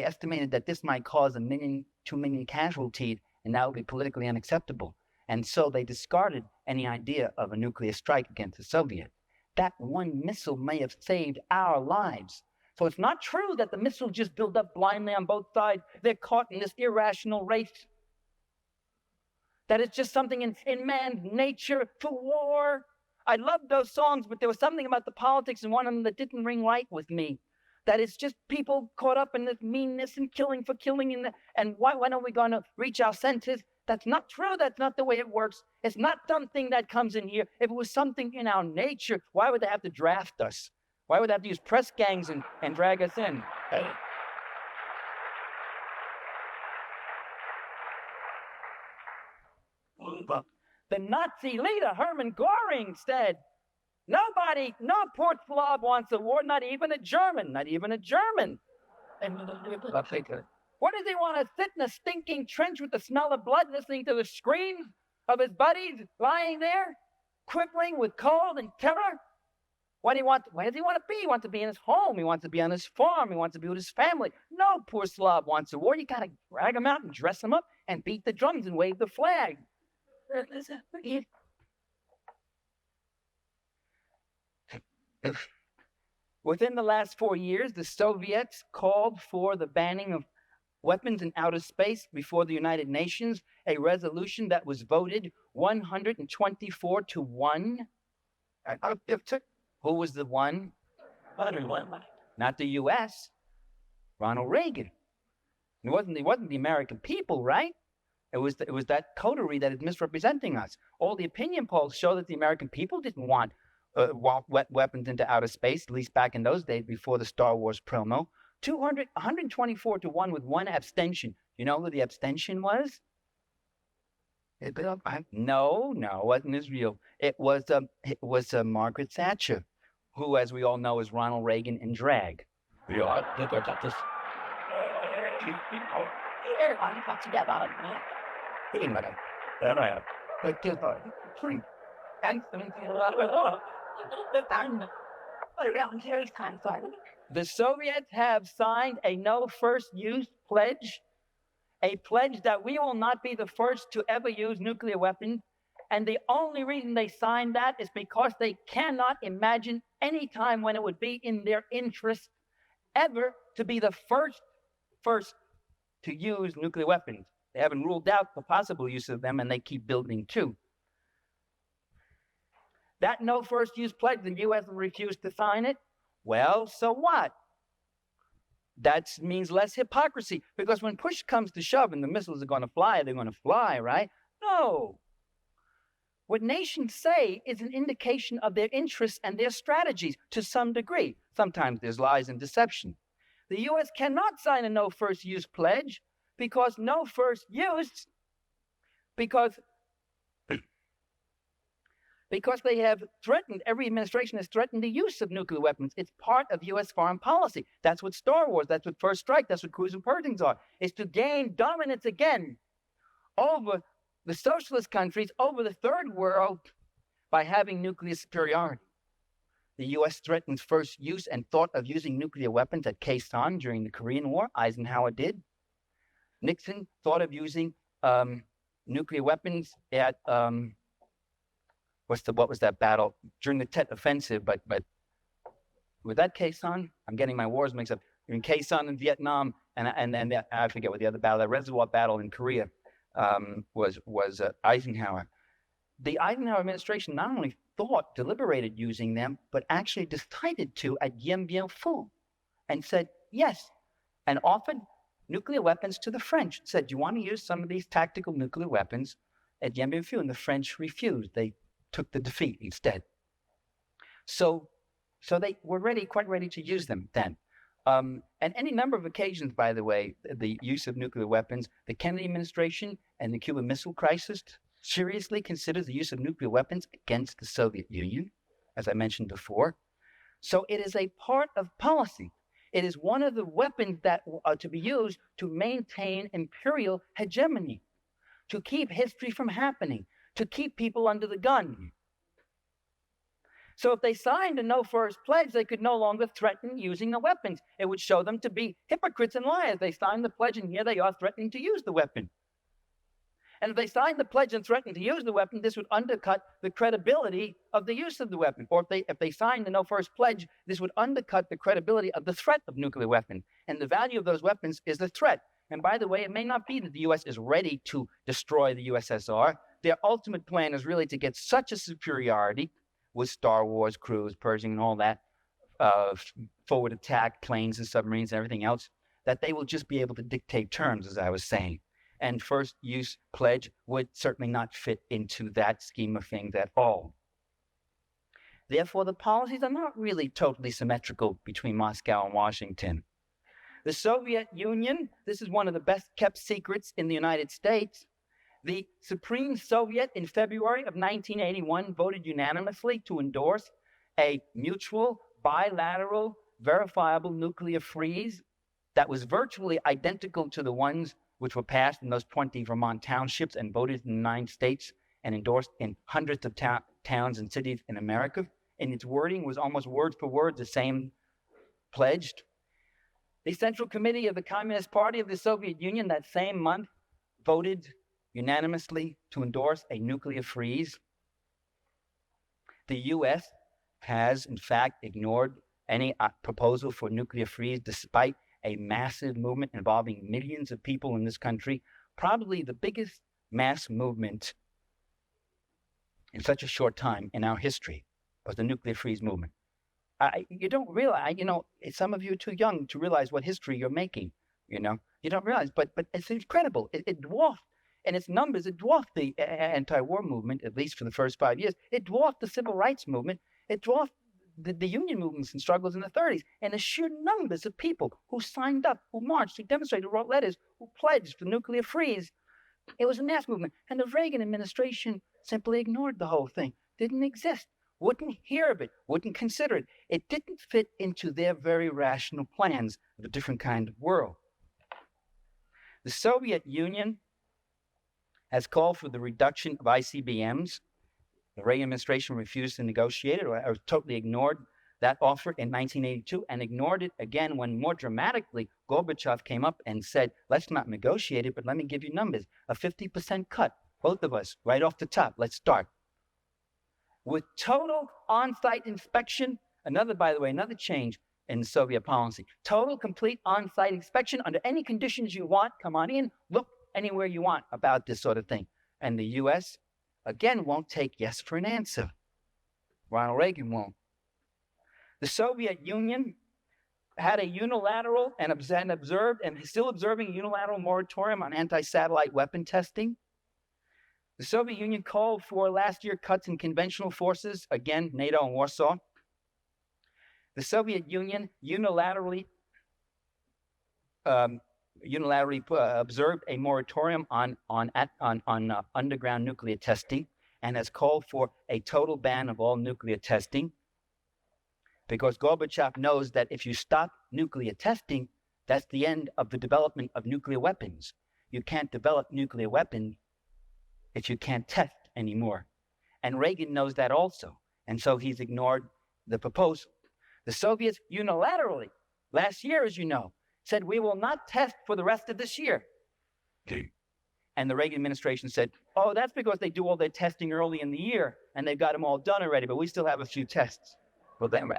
estimated that this might cause 1 million, 2 million casualties, and that would be politically unacceptable. And so they discarded any idea of a nuclear strike against the Soviets. That one missile may have saved our lives. So it's not true that the missiles just build up blindly on both sides. They're caught in this irrational race. That it's just something in man's nature for war. I loved those songs, but there was something about the politics in one of them that didn't ring right with me. That it's just people caught up in this meanness and killing for killing. And when are we going to reach our senses? That's not true. That's not the way it works. It's not something that comes in here. If it was something in our nature, why would they have to draft us? Why would they have to use press gangs and drag us in? The Nazi leader, Hermann Göring, said, nobody, no poor Slav wants a war, not even a German, not even a German. What does he want to sit in a stinking trench with the smell of blood, listening to the screams of his buddies lying there, quivering with cold and terror? Where does he want to be? He wants to be in his home. He wants to be on his farm. He wants to be with his family. No poor Slav wants a war. You got to drag him out and dress him up and beat the drums and wave the flag. Within the last 4 years, the Soviets called for the banning of weapons in outer space before the United Nations, a resolution that was voted 124 to 1. Who was the one? Not the U.S., Ronald Reagan. It wasn't the American people, right? It was that coterie that is misrepresenting us. All the opinion polls show that the American people didn't want weapons into outer space, at least back in those days before the Star Wars promo. 124 to 1 with one abstention. You know who the abstention was? No, it wasn't Israel. It was Margaret Thatcher, who, as we all know, is Ronald Reagan in drag. The Soviets have signed a no first use pledge, a pledge that we will not be the first to ever use nuclear weapons. And the only reason they signed that is because they cannot imagine any time when it would be in their interest ever to be the first to use nuclear weapons. They haven't ruled out the possible use of them, and they keep building too. That no first use pledge, the U.S. refused to sign it. Well, so what? That means less hypocrisy, because when push comes to shove and the missiles are going to fly, they're going to fly, right? No. What nations say is an indication of their interests and their strategies to some degree. Sometimes there's lies and deception. The U.S. cannot sign a no first use pledge because no first use, because they have threatened, every administration has threatened the use of nuclear weapons. It's part of U.S. foreign policy. That's what Star Wars, that's what First Strike, that's what Cruise and Purgings are, is to gain dominance again over the socialist countries, over the third world, by having nuclear superiority. The U.S. threatened first use and thought of using nuclear weapons at Khe Sanh during the Korean War. Eisenhower did. Nixon thought of using nuclear weapons at what was that battle during the Tet Offensive? But with that Khe Sanh, I'm getting my wars mixed up. In Khe Sanh in Vietnam, and I forget what the other battle, the Reservoir Battle in Korea, was Eisenhower. The Eisenhower administration not only deliberated using them, but actually decided to at Dien Bien Phu, and said yes, and offered nuclear weapons to the French. Said, do you want to use some of these tactical nuclear weapons at Dien Bien Phu? And the French refused. They took the defeat instead. So they were quite ready to use them then. And any number of occasions, by the way, the use of nuclear weapons, the Kennedy administration and the Cuban Missile Crisis seriously considers the use of nuclear weapons against the Soviet Union, as I mentioned before. So it is a part of policy. It is one of the weapons that are to be used to maintain imperial hegemony, to keep history from happening, to keep people under the gun. So if they signed a no first pledge, they could no longer threaten using the weapons. It would show them to be hypocrites and liars. They signed the pledge, and here they are threatening to use the weapon. And if they signed the pledge and threatened to use the weapon, this would undercut the credibility of the use of the weapon. Or if they signed the no first pledge, this would undercut the credibility of the threat of nuclear weapon. And the value of those weapons is the threat. And by the way, it may not be that the U.S. is ready to destroy the USSR. Their ultimate plan is really to get such a superiority with Star Wars, cruise, Pershing, and all that, forward attack, planes and submarines and everything else, that they will just be able to dictate terms, as I was saying. And first use pledge would certainly not fit into that scheme of things at all. Therefore, the policies are not really totally symmetrical between Moscow and Washington. The Soviet Union, this is one of the best kept secrets in the United States. The Supreme Soviet in February of 1981 voted unanimously to endorse a mutual, bilateral, verifiable nuclear freeze that was virtually identical to the ones which were passed in those 20 Vermont townships and voted in the 9 states and endorsed in hundreds of towns and cities in America. And its wording was almost word for word the same pledged. The Central Committee of the Communist Party of the Soviet Union that same month voted unanimously to endorse a nuclear freeze. The U.S. has, in fact, ignored any proposal for nuclear freeze despite a massive movement involving millions of people in this country, probably the biggest mass movement in such a short time in our history was the nuclear freeze movement. You don't realize, some of you are too young to realize what history you're making, you don't realize, but it's incredible. It dwarfed, in its numbers, it dwarfed the anti-war movement, at least for the first 5 years. It dwarfed the civil rights movement. It dwarfed the union movements and struggles in the 30s, and the sheer numbers of people who signed up, who marched, who demonstrated, who wrote letters, who pledged for nuclear freeze. It was a mass movement, and the Reagan administration simply ignored the whole thing. Didn't exist, wouldn't hear of it, wouldn't consider it. It didn't fit into their very rational plans of a different kind of world. The Soviet Union has called for the reduction of ICBMs. The Reagan administration refused to negotiate it or totally ignored that offer in 1982 and ignored it again when more dramatically Gorbachev came up and said, let's not negotiate it, but let me give you numbers. A 50% cut, both of us, right off the top. Let's start. With total on-site inspection, by the way, another change in Soviet policy. Total, complete on-site inspection under any conditions you want. Come on in, look anywhere you want about this sort of thing. And the U.S., again, won't take yes for an answer. Ronald Reagan won't. The Soviet Union had a unilateral and observed and is still observing a unilateral moratorium on anti-satellite weapon testing. The Soviet Union called for last year cuts in conventional forces, again, NATO and Warsaw. The Soviet Union unilaterally observed a moratorium on underground nuclear testing and has called for a total ban of all nuclear testing because Gorbachev knows that if you stop nuclear testing, that's the end of the development of nuclear weapons. You can't develop nuclear weapons if you can't test anymore. And Reagan knows that also, and so he's ignored the proposal. The Soviets unilaterally, last year, as you know, said, we will not test for the rest of this year. And the Reagan administration said, oh, that's because they do all their testing early in the year, and they've got them all done already, but we still have a few tests. Well, then,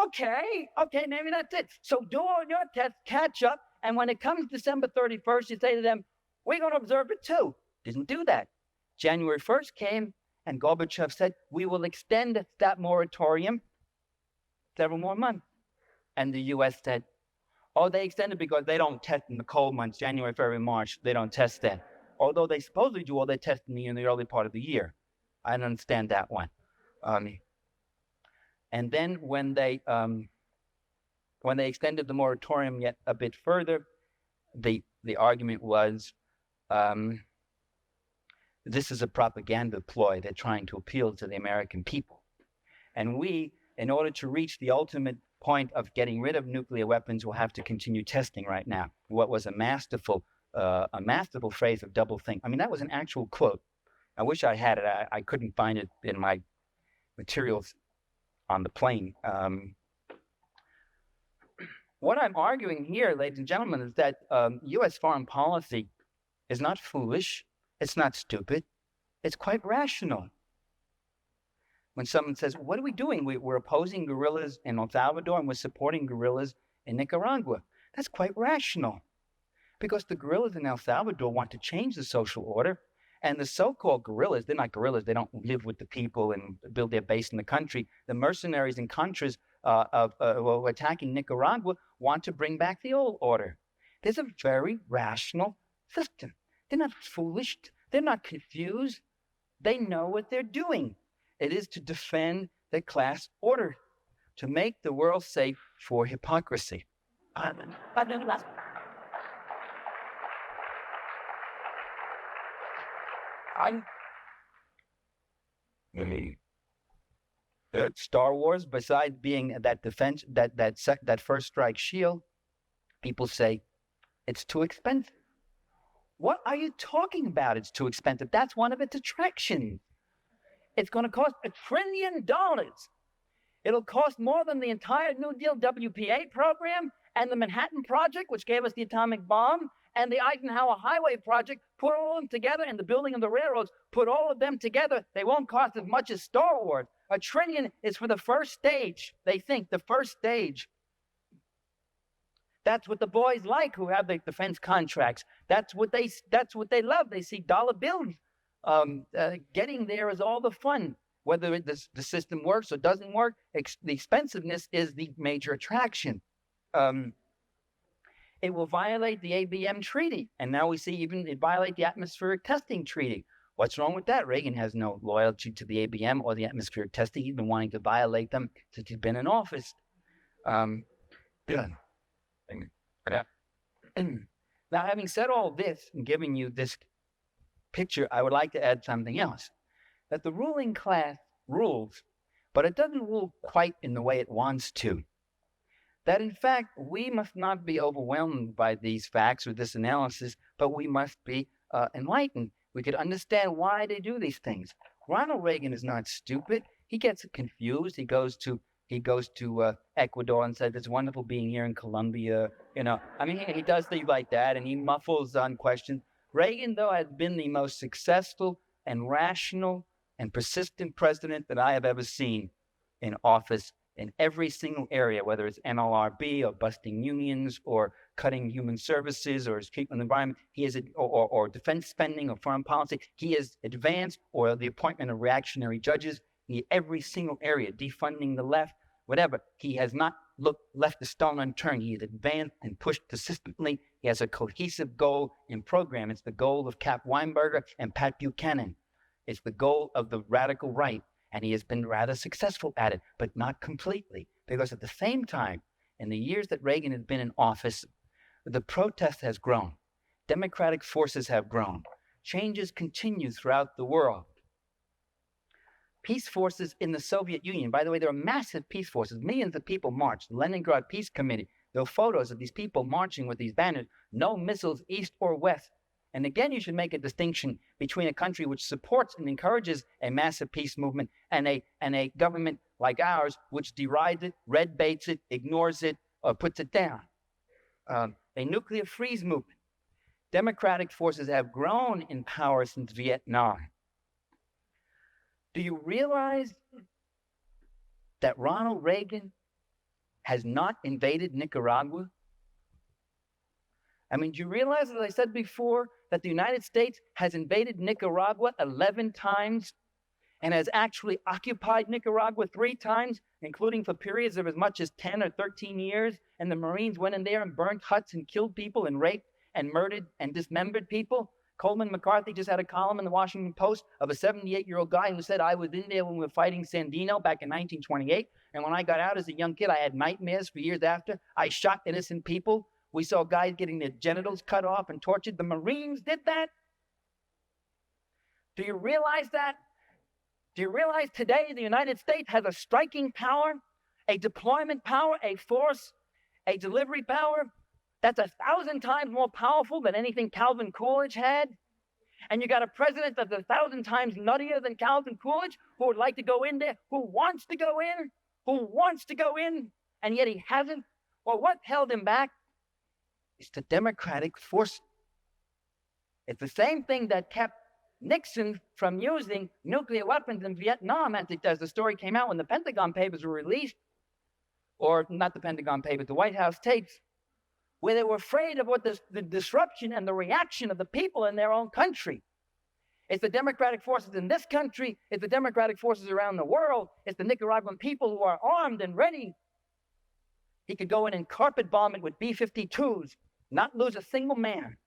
okay, maybe that's it. So do all your tests, catch up, and when it comes December 31st, you say to them, we're going to observe it too. Didn't do that. January 1st came, and Gorbachev said, we will extend that moratorium several more months. And the U.S. said, oh, they extended because they don't test in the cold months, January, February, March. They don't test then. Although they supposedly do all their testing in the early part of the year. I don't understand that one. And then when they extended the moratorium yet a bit further, the argument was, this is a propaganda ploy. They're trying to appeal to the American people. And we, in order to reach the ultimate point of getting rid of nuclear weapons, will have to continue testing right now. What was a masterful phrase of doublethink. I mean, that was an actual quote I wish I had it. I couldn't find it in my materials on the plane. What I'm arguing here, ladies and gentlemen, is that U.S. foreign policy is not foolish. It's not stupid. It's quite rational. When someone says, what are we doing? We're opposing guerrillas in El Salvador and we're supporting guerrillas in Nicaragua. That's quite rational. Because the guerrillas in El Salvador want to change the social order. And the so-called guerrillas, they're not guerrillas. They don't live with the people and build their base in the country. The mercenaries and contras who are attacking Nicaragua want to bring back the old order. There's a very rational system. They're not foolish. They're not confused. They know what they're doing. It is to defend the class order, to make the world safe for hypocrisy. Star Wars, besides being that defense, that first strike shield, people say it's too expensive. What are you talking about? It's too expensive. That's one of its attractions. It's going to cost $1 trillion. It'll cost more than the entire New Deal WPA program and the Manhattan Project, which gave us the atomic bomb, and the Eisenhower Highway Project. Put all of them together, and the building of the railroads, put all of them together. They won't cost as much as Star Wars. $1 trillion is for the first stage. They think the first stage. That's what the boys like who have the defense contracts. That's what they love. They see dollar bills. Getting there is all the fun. Whether the system works or doesn't work, the expensiveness is the major attraction. It will violate the ABM treaty. And now we see even it violate the atmospheric testing treaty. What's wrong with that? Reagan has no loyalty to the ABM or the atmospheric testing. He's been wanting to violate them since he's been in office. Now, having said all this and giving you this picture, I would like to add something else. That the ruling class rules, but it doesn't rule quite in the way it wants to. That in fact, we must not be overwhelmed by these facts or this analysis, but we must be enlightened. We could understand why they do these things. Ronald Reagan is not stupid. He gets confused. He goes to Ecuador and says, it's wonderful being here in Colombia. He does things like that, and he muffles on questions. Reagan, though, has been the most successful and rational and persistent president that I have ever seen in office in every single area, whether it's NLRB or busting unions or cutting human services or treatment of the environment, or defense spending or foreign policy. He has advanced, or the appointment of reactionary judges in every single area, defunding the left, whatever. He has not left a stone unturned. He has advanced and pushed persistently. He has a cohesive goal and program. It's the goal of Cap Weinberger and Pat Buchanan. It's the goal of the radical right. And he has been rather successful at it, but not completely. Because at the same time, in the years that Reagan has been in office, the protest has grown. Democratic forces have grown. Changes continue throughout the world. Peace forces in the Soviet Union. By the way, there are massive peace forces. Millions of people marched. The Leningrad Peace Committee. There are photos of these people marching with these banners. No missiles east or west. And again, you should make a distinction between a country which supports and encourages a massive peace movement and a government like ours, which derides it, red baits it, ignores it, or puts it down. A nuclear freeze movement. Democratic forces have grown in power since Vietnam. Do you realize that Ronald Reagan has not invaded Nicaragua? Do you realize, as I said before, that the United States has invaded Nicaragua 11 times and has actually occupied Nicaragua 3 times, including for periods of as much as 10 or 13 years, and the Marines went in there and burned huts and killed people and raped and murdered and dismembered people? Coleman McCarthy just had a column in the Washington Post of a 78-year-old guy who said, I was in there when we were fighting Sandino back in 1928, and when I got out as a young kid, I had nightmares for years after. I shot innocent people. We saw guys getting their genitals cut off and tortured. The Marines did that. Do you realize that? Do you realize today the United States has a striking power, a deployment power, a force, a delivery power that's 1,000 times more powerful than anything Calvin Coolidge had? And you got a president that's 1,000 times nuttier than Calvin Coolidge, who would like to go in there, who wants to go in, and yet he hasn't. Well, what held him back? It's the Democratic force. It's the same thing that kept Nixon from using nuclear weapons in Vietnam, as the story came out when the Pentagon Papers were released, or not the Pentagon Papers, the White House tapes, where they were afraid of what the disruption and the reaction of the people in their own country. It's the Democratic forces in this country. It's the Democratic forces around the world. It's the Nicaraguan people who are armed and ready. He could go in and carpet bomb it with B-52s, not lose a single man,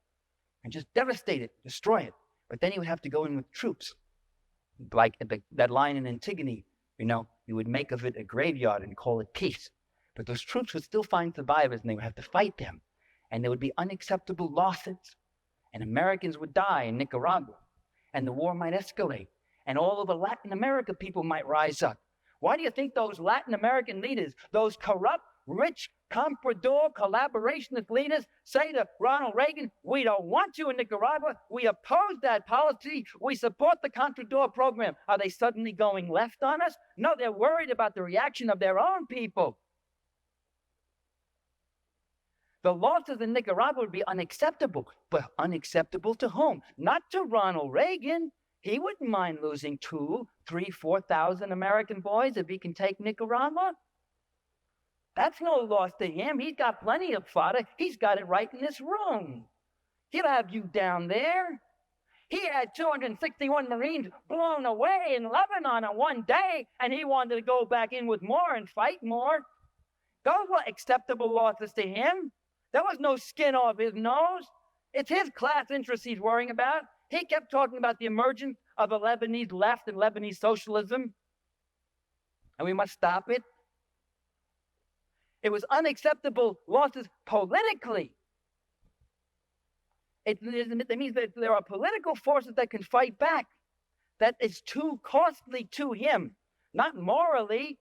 and just devastate it, destroy it. But then he would have to go in with troops. Like that line in Antigone, you would make of it a graveyard and call it peace. But those troops would still find survivors, and they would have to fight them. And there would be unacceptable losses. And Americans would die in Nicaragua. And the war might escalate. And all over Latin America, people might rise up. Why do you think those Latin American leaders, those corrupt, rich, comprador, collaborationist leaders, say to Ronald Reagan, we don't want you in Nicaragua. We oppose that policy. We support the Contrador program. Are they suddenly going left on us? No, they're worried about the reaction of their own people. The losses in Nicaragua would be unacceptable. But unacceptable to whom? Not to Ronald Reagan. He wouldn't mind losing 2,000, 3,000, 4,000 American boys if he can take Nicaragua. That's no loss to him. He's got plenty of fodder. He's got it right in this room. He'll have you down there. He had 261 Marines blown away in Lebanon on one day, and he wanted to go back in with more and fight more. Those were acceptable losses to him. There was no skin off his nose. It's his class interests he's worrying about. He kept talking about the emergence of the Lebanese left and Lebanese socialism, and we must stop it. It was unacceptable losses politically. It means that there are political forces that can fight back. That is too costly to him, not morally.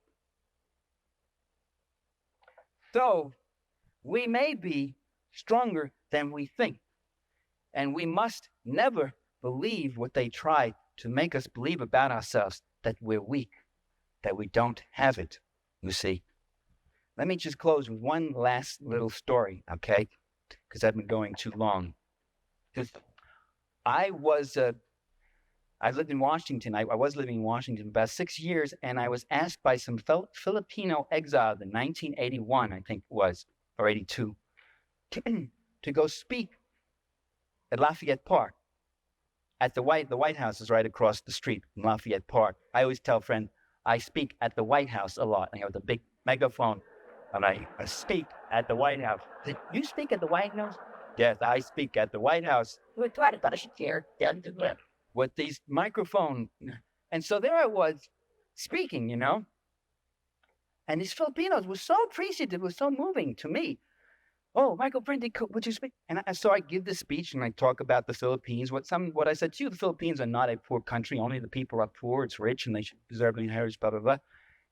So, we may be stronger than we think. And we must never believe what they try to make us believe about ourselves, that we're weak, that we don't have it, you see. Let me just close with one last little story, okay? Because I've been going too long. Because I lived in Washington. I was living in Washington about 6 years, and I was asked by some Filipino exiles in 1981, I think it was, or 82, to go speak at Lafayette Park. At the White House is right across the street from Lafayette Park. I always tell friends, I speak at the White House a lot. I have the big megaphone, and I speak at the White House. Did you speak at the White House? Yes, I speak at the White House. With these microphones. And so there I was speaking, And these Filipinos were so appreciative, it was so moving to me. Oh, Michael Parenti, would you speak? And so I give this speech and I talk about the Philippines. What I said to you, the Philippines are not a poor country. Only the people are poor. It's rich and they should deserve the inheritance, blah, blah, blah.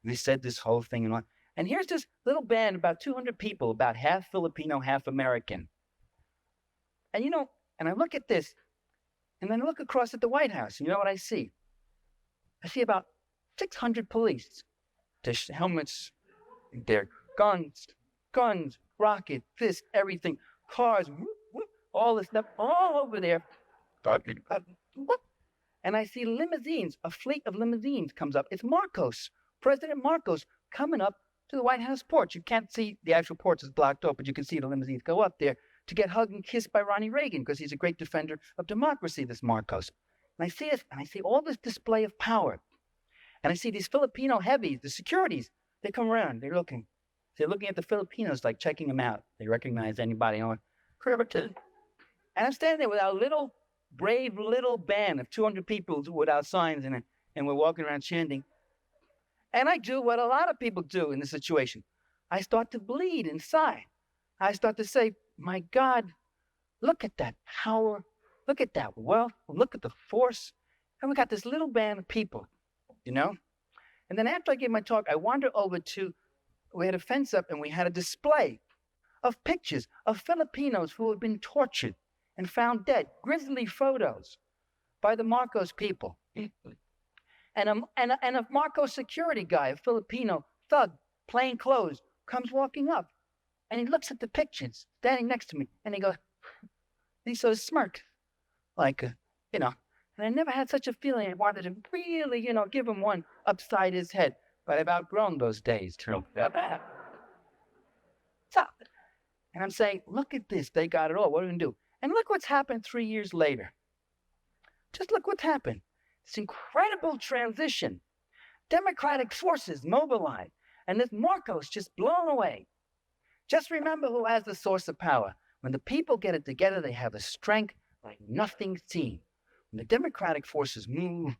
They said this whole thing and all. And here's this little band, about 200 people, about half Filipino, half American. And and I look at this, and then I look across at the White House, and you know what I see? I see about 600 police. Their helmets, their guns, rockets, this, everything, cars, all this stuff, all over there. And I see limousines, a fleet of limousines comes up. It's Marcos, President Marcos, coming up to the White House porch. You can't see the actual porch is blocked off, but you can see the limousines go up there to get hugged and kissed by Ronnie Reagan, because he's a great defender of democracy, this Marcos. And I see this, and I see all this display of power. And I see these Filipino heavies, the securities, they come around, they're looking at the Filipinos, like checking them out. They recognize anybody on. And I'm standing there with our brave little band of 200 people without signs in it, and we're walking around chanting. And I do what a lot of people do in this situation. I start to bleed inside. I start to say, my God, look at that power. Look at that wealth. Look at the force. And we got this little band of people, And then after I gave my talk, I wandered over we had a fence up and we had a display of pictures of Filipinos who had been tortured and found dead, grisly photos by the Marcos people. And a Marcos security guy, a Filipino thug, plain clothes, comes walking up. And he looks at the pictures standing next to me. And he goes, and he sort of smirks. Like, And I never had such a feeling. I wanted to really, give him one upside his head. But I've outgrown those days. So, and I'm saying, look at this. They got it all. What are we going to do? And look what's happened 3 years later. Just look what's happened. This incredible transition. Democratic forces mobilized. And this Marcos just blown away. Just remember who has the source of power. When the people get it together, they have a strength like nothing seen. When the democratic forces move,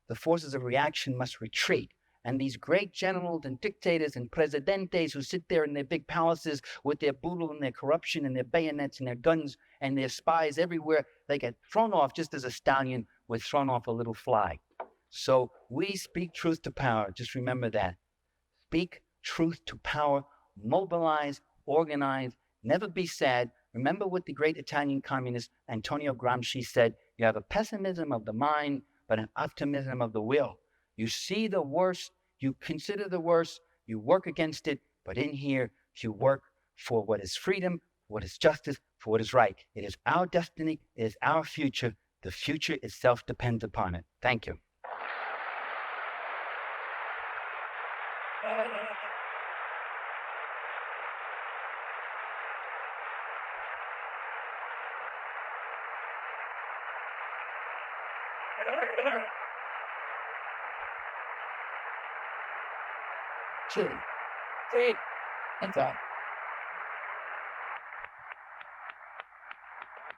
the forces of reaction must retreat. And these great generals and dictators and presidentes who sit there in their big palaces with their boodle and their corruption and their bayonets and their guns and their spies everywhere, they get thrown off just as a stallion was thrown off a little fly. So we speak truth to power. Just remember that. Speak truth to power. Mobilize, organize, never be sad. Remember what the great Italian communist Antonio Gramsci said, you have a pessimism of the mind, but an optimism of the will. You see the worst, you consider the worst, you work against it, but in here, you work for what is freedom, what is justice, for what is right. It is our destiny, it is our future. The future itself depends upon it. Thank you. See, and so.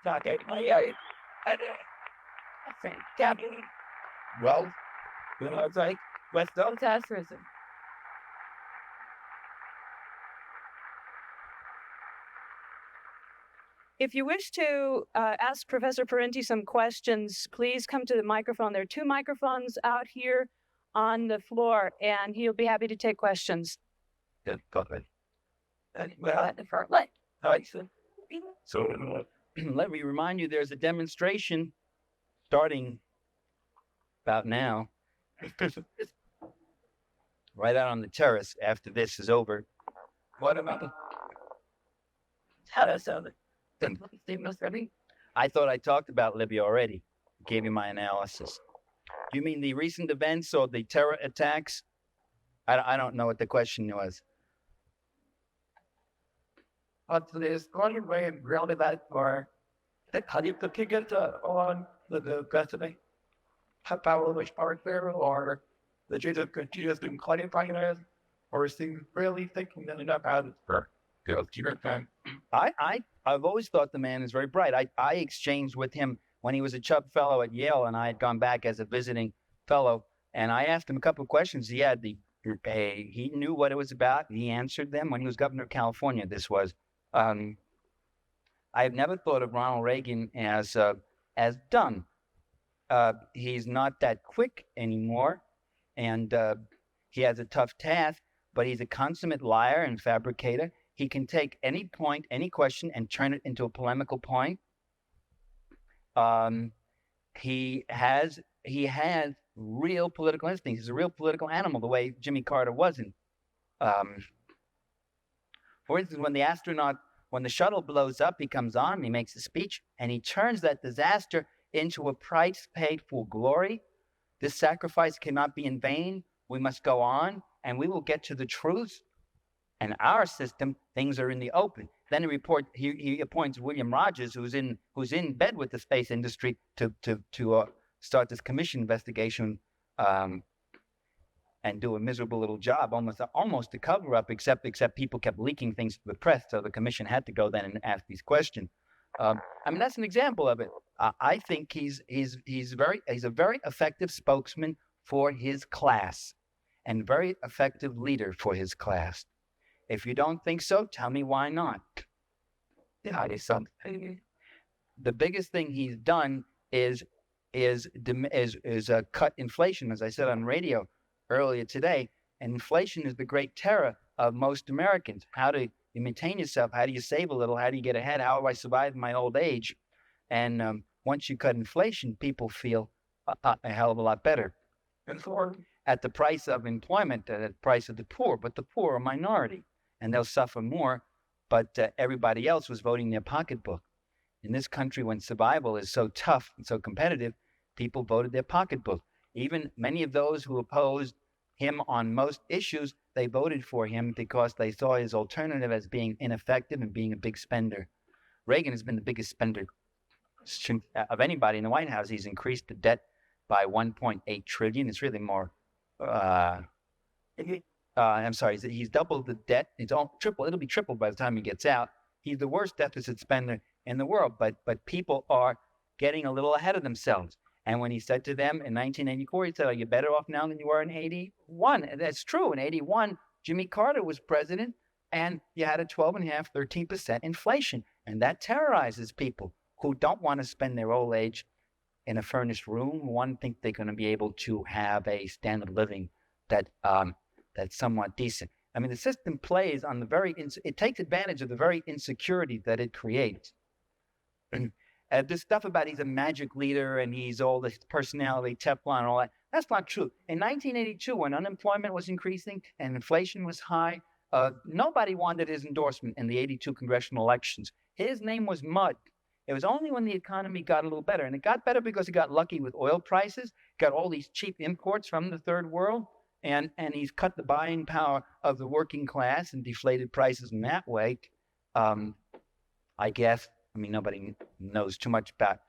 Okay, Well, it's like West Otasterism. If you wish to ask Professor Parenti some questions, please come to the microphone. There are 2 microphones out here on the floor, and he'll be happy to take questions. So let me remind you, there's a demonstration starting about now, right out on the terrace after this is over. What about the I thought I talked about Libya already. Gave you my analysis. You mean the recent events or the terror attacks? I don't know what the question was. There's one way and grounded that for how do you kick it on the destiny? How power which part there or the Jesus continues to qualify it or is he really thinking that enough out of for time? I've always thought the man is very bright. I exchanged with him when he was a Chubb Fellow at Yale, and I had gone back as a visiting fellow, and I asked him a couple of questions. He knew what it was about. He answered them when he was governor of California. This was. I have never thought of Ronald Reagan as dumb. He's not that quick anymore, and he has a tough task, but he's a consummate liar and fabricator. He can take any point, any question, and turn it into a polemical point. He has real political instincts. He's a real political animal, the way Jimmy Carter wasn't. For instance, when the shuttle blows up, he comes on, he makes a speech, and he turns that disaster into a price paid for glory. This sacrifice cannot be in vain. We must go on, and we will get to the truth. And our system, things are in the open. Then he appoints William Rogers, who's in bed with the space industry, to start this commission investigation and do a miserable little job, almost a cover up, except people kept leaking things to the press, so the commission had to go then and ask these questions. That's an example of it. I think he's a very effective spokesman for his class, and very effective leader for his class. If you don't think so, tell me why not. Yeah, it's something. The biggest thing he's done is cut inflation, as I said on radio earlier today. And inflation is the great terror of most Americans. How do you maintain yourself? How do you save a little? How do you get ahead? How do I survive my old age? And once you cut inflation, people feel a hell of a lot better. And for At the price of employment, at the price of the poor, but the poor are a minority, and they'll suffer more. But everybody else was voting their pocketbook. In this country, when survival is so tough and so competitive, people voted their pocketbook. Even many of those who opposed him on most issues, they voted for him because they saw his alternative as being ineffective and being a big spender. Reagan has been the biggest spender of anybody in the White House. He's increased the debt by 1.8 trillion. It's really more. I'm sorry. He's doubled the debt. It's all triple. It'll be tripled by the time he gets out. He's the worst deficit spender in the world. But people are getting a little ahead of themselves. And when he said to them in 1984, he said, "Are you better off now than you were in 81?" And that's true. In 81, Jimmy Carter was president, and you had a 12.5%, 13% inflation. And that terrorizes people who don't want to spend their old age in a furnished room, who think they're going to be able to have a standard of living that's somewhat decent. I mean, the system plays on it takes advantage of the very insecurity that it creates. This stuff about he's a magic leader and he's all this personality, Teflon, and all that, that's not true. In 1982, when unemployment was increasing and inflation was high, nobody wanted his endorsement in the 82 congressional elections. His name was mud. It was only when the economy got a little better, and it got better because he got lucky with oil prices, got all these cheap imports from the third world, and he's cut the buying power of the working class and deflated prices in that way. I guess. I mean, nobody knows too much about.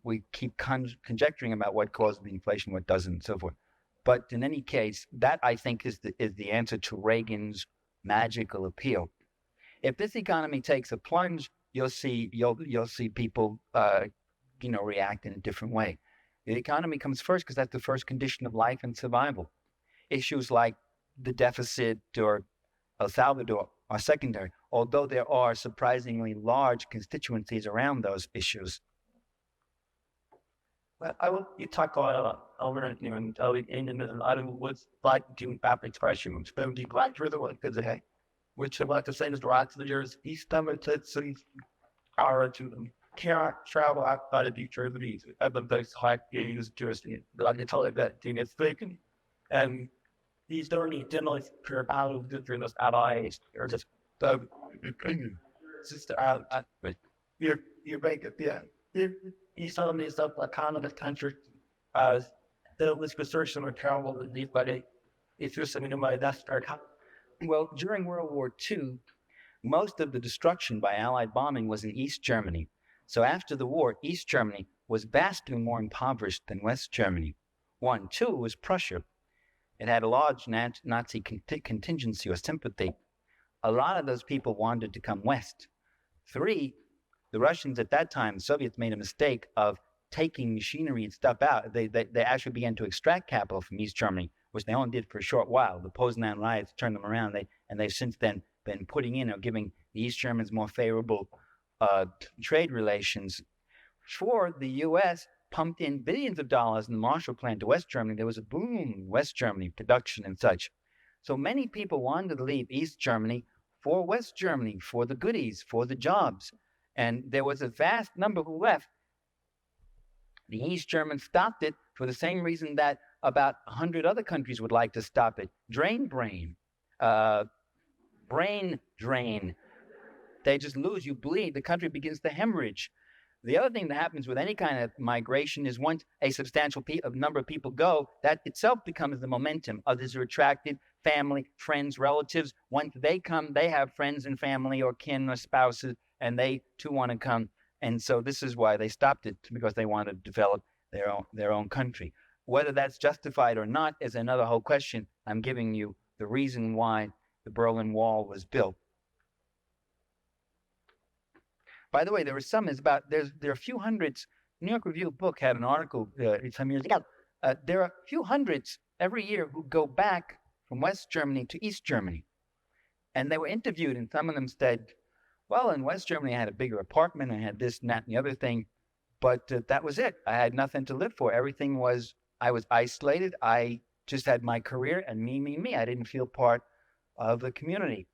We keep conjecturing about what causes the inflation, what doesn't, and so forth. But in any case, that I think is the answer to Reagan's magical appeal. If this economy takes a plunge, you'll see people react in a different way. The economy comes first because that's the first condition of life and survival. Issues like the deficit or El Salvador are secondary, although there are surprisingly large constituencies around those issues. Well, you talk about over and I don't what's like to app expression, which don't be glad for the one because which I'd like to say is the right to the years east of it, cities power to them. Can't travel outside of Germany. I've been very high use jurisdiction, but I can tell you that it's vacant. And these don't need to for out of those allies or just sister out. You're vacant, yeah. You saw me stuff like kind of the country. The list of search and travel with these, but it's just something in my that's our. Well, during World War II, most of the destruction by Allied bombing was in East Germany. So after the war, East Germany was vastly more impoverished than West Germany. 1. 2 was Prussia. It had a large Nazi contingency or sympathy. A lot of those people wanted to come west. 3, the Russians at that time, the Soviets made a mistake of taking machinery and stuff out. They actually began to extract capital from East Germany, which they only did for a short while. The Poznan riots turned them around, and they've since then been putting in or giving the East Germans more favorable trade relations. 4, the U.S. pumped in billions of dollars in the Marshall Plan to West Germany. There was a boom in West Germany, production and such. So many people wanted to leave East Germany for West Germany, for the goodies, for the jobs. And there was a vast number who left. The East Germans stopped it for the same reason that about 100 other countries would like to stop it. Brain drain. They just lose, you bleed, the country begins to hemorrhage. The other thing that happens with any kind of migration is once a substantial number of people go, that itself becomes the momentum. Others are attracted, family, friends, relatives. Once they come, they have friends and family or kin or spouses, and they too want to come. And so this is why they stopped it, because they wanted to develop their own country. Whether that's justified or not is another whole question. I'm giving you the reason why the Berlin Wall was built. By the way, there are a few hundreds. New York Review book had an article some years ago. There are a few hundreds every year who go back from West Germany to East Germany. And they were interviewed, and some of them said, well, in West Germany, I had a bigger apartment. I had this and that and the other thing. But that was it. I had nothing to live for. I was isolated. I just had my career and me. I didn't feel part of the community.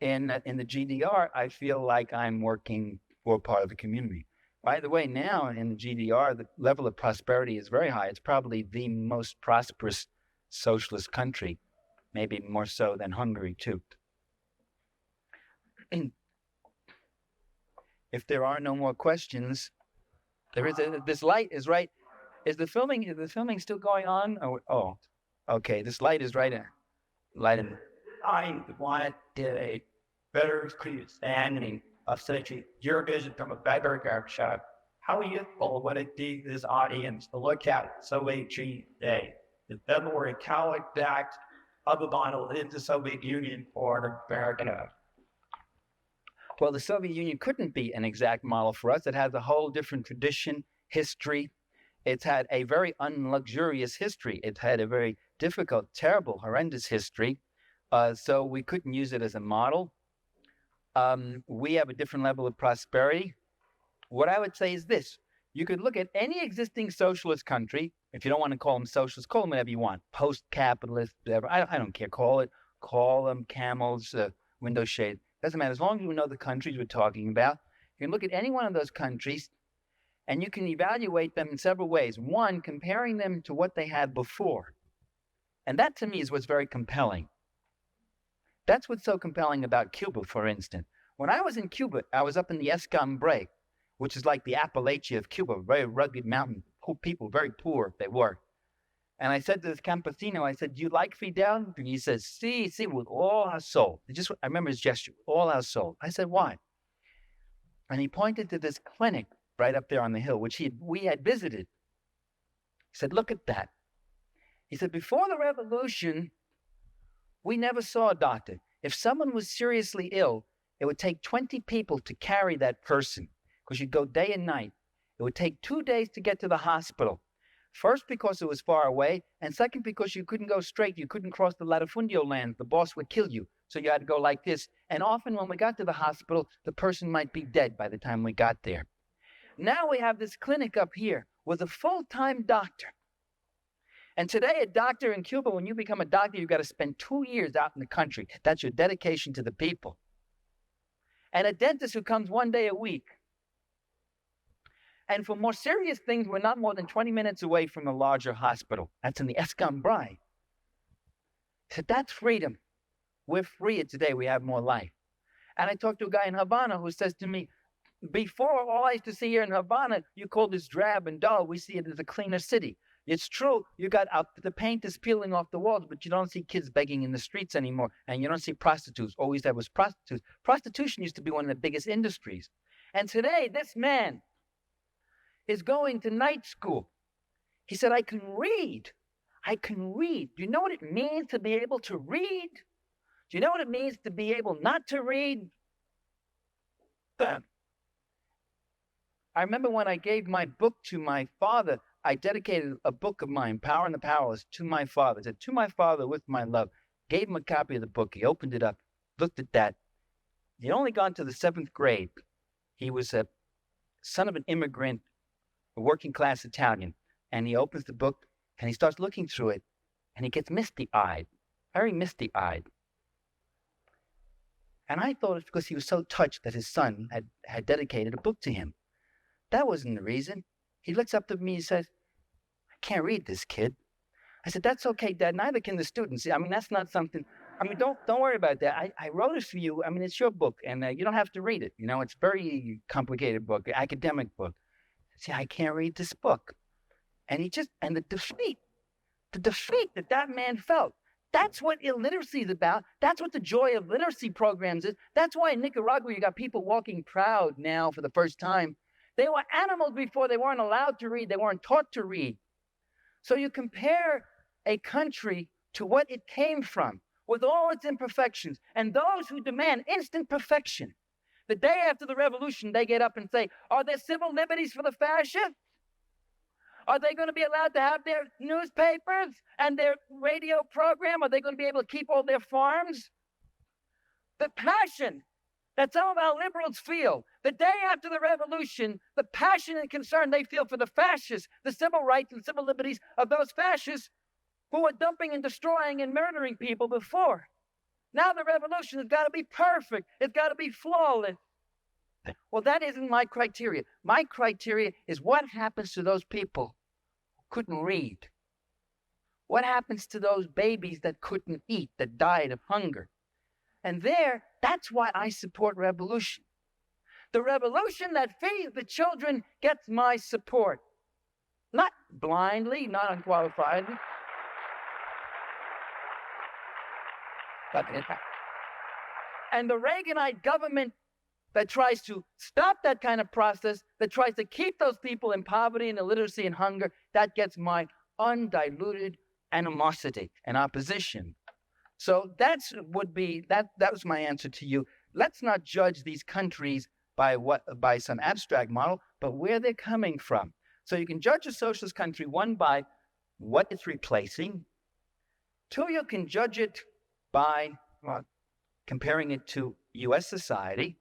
In the GDR, I feel like I'm working poor part of the community. By the way, now in the GDR, the level of prosperity is very high. It's probably the most prosperous socialist country, maybe more so than Hungary, too. If there are no more questions, this light is right. Is the filming still going on? Oh, okay. This light is right in. Light in. I want a better understanding of such your vision from a better shot. How useful would it be to this audience to look at Soviet today? The February Catholic Act of the model in the Soviet Union for America. Well, the Soviet Union couldn't be an exact model for us. It has a whole different tradition, history. It's had a very unluxurious history. It had a very difficult, terrible, horrendous history. So we couldn't use it as a model. We have a different level of prosperity. What I would say is this. You could look at any existing socialist country. If you don't want to call them socialist, call them whatever you want. Post-capitalist, whatever. I don't care. Call them camels, window shade. Doesn't matter. As long as you know the countries we're talking about, you can look at any one of those countries and you can evaluate them in several ways. One, comparing them to what they had before. And that to me is what's very compelling. That's what's so compelling about Cuba, for instance. When I was in Cuba, I was up in the Escambray, which is like the Appalachia of Cuba, very rugged mountain, people, very poor they were. And I said to this campesino, I said, do you like Fidel? And he says, sí, with all our soul. I remember his gesture, all our soul. I said, why? And he pointed to this clinic right up there on the hill, which we had visited. He said, look at that. He said, before the revolution, we never saw a doctor. If someone was seriously ill, it would take 20 people to carry that person because you'd go day and night. It would take 2 days to get to the hospital. First, because it was far away, and second, because you couldn't go straight. You couldn't cross the latifundio land. The boss would kill you. So you had to go like this. And often when we got to the hospital, the person might be dead by the time we got there. Now we have this clinic up here with a full-time doctor. And today, a doctor in Cuba, when you become a doctor, you've got to spend 2 years out in the country. That's your dedication to the people. And a dentist who comes 1 day a week. And for more serious things, we're not more than 20 minutes away from the larger hospital. That's in the Escambray. So that's freedom. We're freer today. We have more life. And I talked to a guy in Havana who says to me, before, all I used to see here in Havana, you call this drab and dull. We see it as a cleaner city. It's true. You got out, the paint is peeling off the walls, but you don't see kids begging in the streets anymore. And you don't see prostitutes. Always there was prostitutes. Prostitution used to be one of the biggest industries. And today, this man is going to night school. He said, I can read. I can read. Do you know what it means to be able to read? Do you know what it means to be able not to read? I remember when I gave my book to my father, I dedicated a book of mine, Power and the Powerless, to my father. I said, to my father with my love. Gave him a copy of the book. He opened it up, looked at that. He'd only gone to the 7th grade. He was a son of an immigrant, a working class Italian. And he opens the book and he starts looking through it and he gets misty-eyed, very misty-eyed. And I thought it's because he was so touched that his son had dedicated a book to him. That wasn't the reason. He looks up to me and says, I can't read this, kid. I said, that's okay, Dad. Neither can the students. I mean, that's not something. I mean, don't worry about that. I wrote it for you. I mean, it's your book, and you don't have to read it. You know, it's a very complicated book, academic book. See, I can't read this book. And the defeat that man felt. That's what illiteracy is about. That's what the joy of literacy programs is. That's why in Nicaragua you got people walking proud now for the first time. They were animals before. They weren't allowed to read. They weren't taught to read. So you compare a country to what it came from with all its imperfections and those who demand instant perfection. The day after the revolution, they get up and say, are there civil liberties for the fascists? Are they going to be allowed to have their newspapers and their radio program? Are they going to be able to keep all their farms? The passion that some of our liberals feel the day after the revolution, the passion and concern they feel for the fascists, the civil rights and civil liberties of those fascists who were dumping and destroying and murdering people before. Now the revolution has got to be perfect. It's got to be flawless. Well, that isn't my criteria. My criteria is what happens to those people who couldn't read? What happens to those babies that couldn't eat, that died of hunger? And that's why I support revolution. The revolution that feeds the children gets my support. Not blindly, not unqualifiedly. And the Reaganite government that tries to stop that kind of process, that tries to keep those people in poverty and illiteracy and hunger, that gets my undiluted animosity and opposition. So that was my answer to you. Let's not judge these countries by some abstract model, but where they're coming from. So you can judge a socialist country, one, by what it's replacing. Two, you can judge it by comparing it to U.S. society.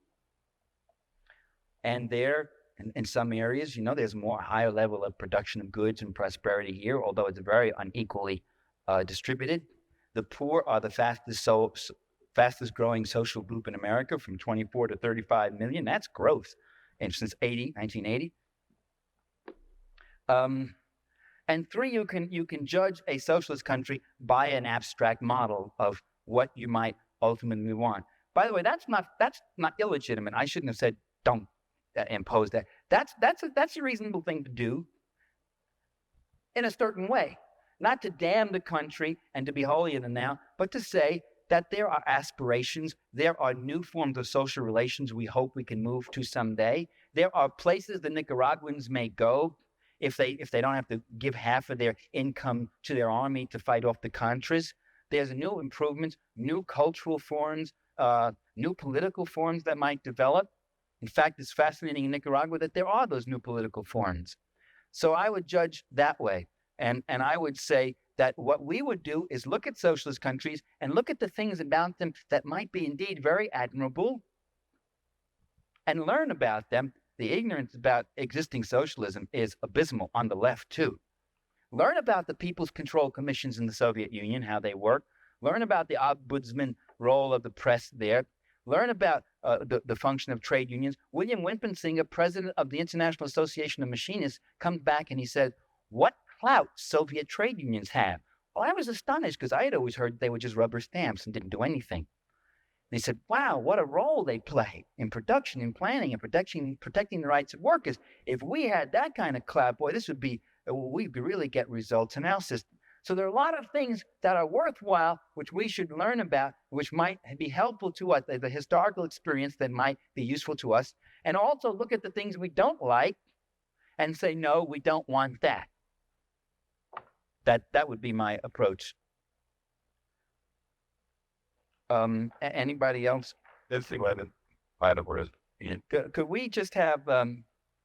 And there, in some areas, there's more higher level of production of goods and prosperity here, although it's very unequally distributed. The poor are the fastest growing social group in America, from 24 to 35 million. That's growth since 1980. And three, you can judge a socialist country by an abstract model of what you might ultimately want. By the way, that's not illegitimate. I shouldn't have said don't impose that. That's a reasonable thing to do in a certain way. Not to damn the country and to be holier than thou, but to say that there are aspirations, there are new forms of social relations we hope we can move to someday. There are places the Nicaraguans may go if they don't have to give half of their income to their army to fight off the Contras. There's new improvements, new cultural forms, new political forms that might develop. In fact, it's fascinating in Nicaragua that there are those new political forms. So I would judge that way. And I would say that what we would do is look at socialist countries and look at the things about them that might be indeed very admirable and learn about them. The ignorance about existing socialism is abysmal on the left, too. Learn about the People's Control Commissions in the Soviet Union, how they work. Learn about the ombudsman role of the press there. Learn about the function of trade unions. William Wimpensinghe, president of the International Association of Machinists, comes back and he said, what clout Soviet trade unions have? Well, I was astonished because I had always heard they were just rubber stamps and didn't do anything. And he said, wow, what a role they play in production, in planning, and protecting the rights of workers. If we had that kind of clout, boy, we could really get results in our system. So there are a lot of things that are worthwhile, which we should learn about, which might be helpful to us, the historical experience that might be useful to us, and also look at the things we don't like and say, no, we don't want that. That would be my approach. Anybody else? This thing went in words. Could we just have, why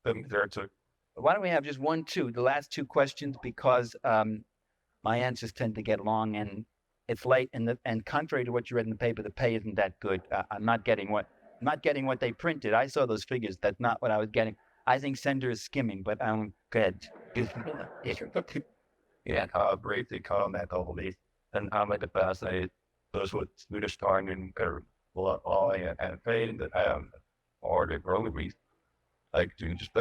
don't we have just the last two questions, because my answers tend to get long and it's late, and contrary to what you read in the paper, the pay isn't that good. I'm not getting what they printed. I saw those figures. That's not what I was getting. I think Sender is skimming, but go ahead. Yeah, briefly comment on this. And I'm like the past, those with Swedish starting and pain that I am or the early weeks, like to just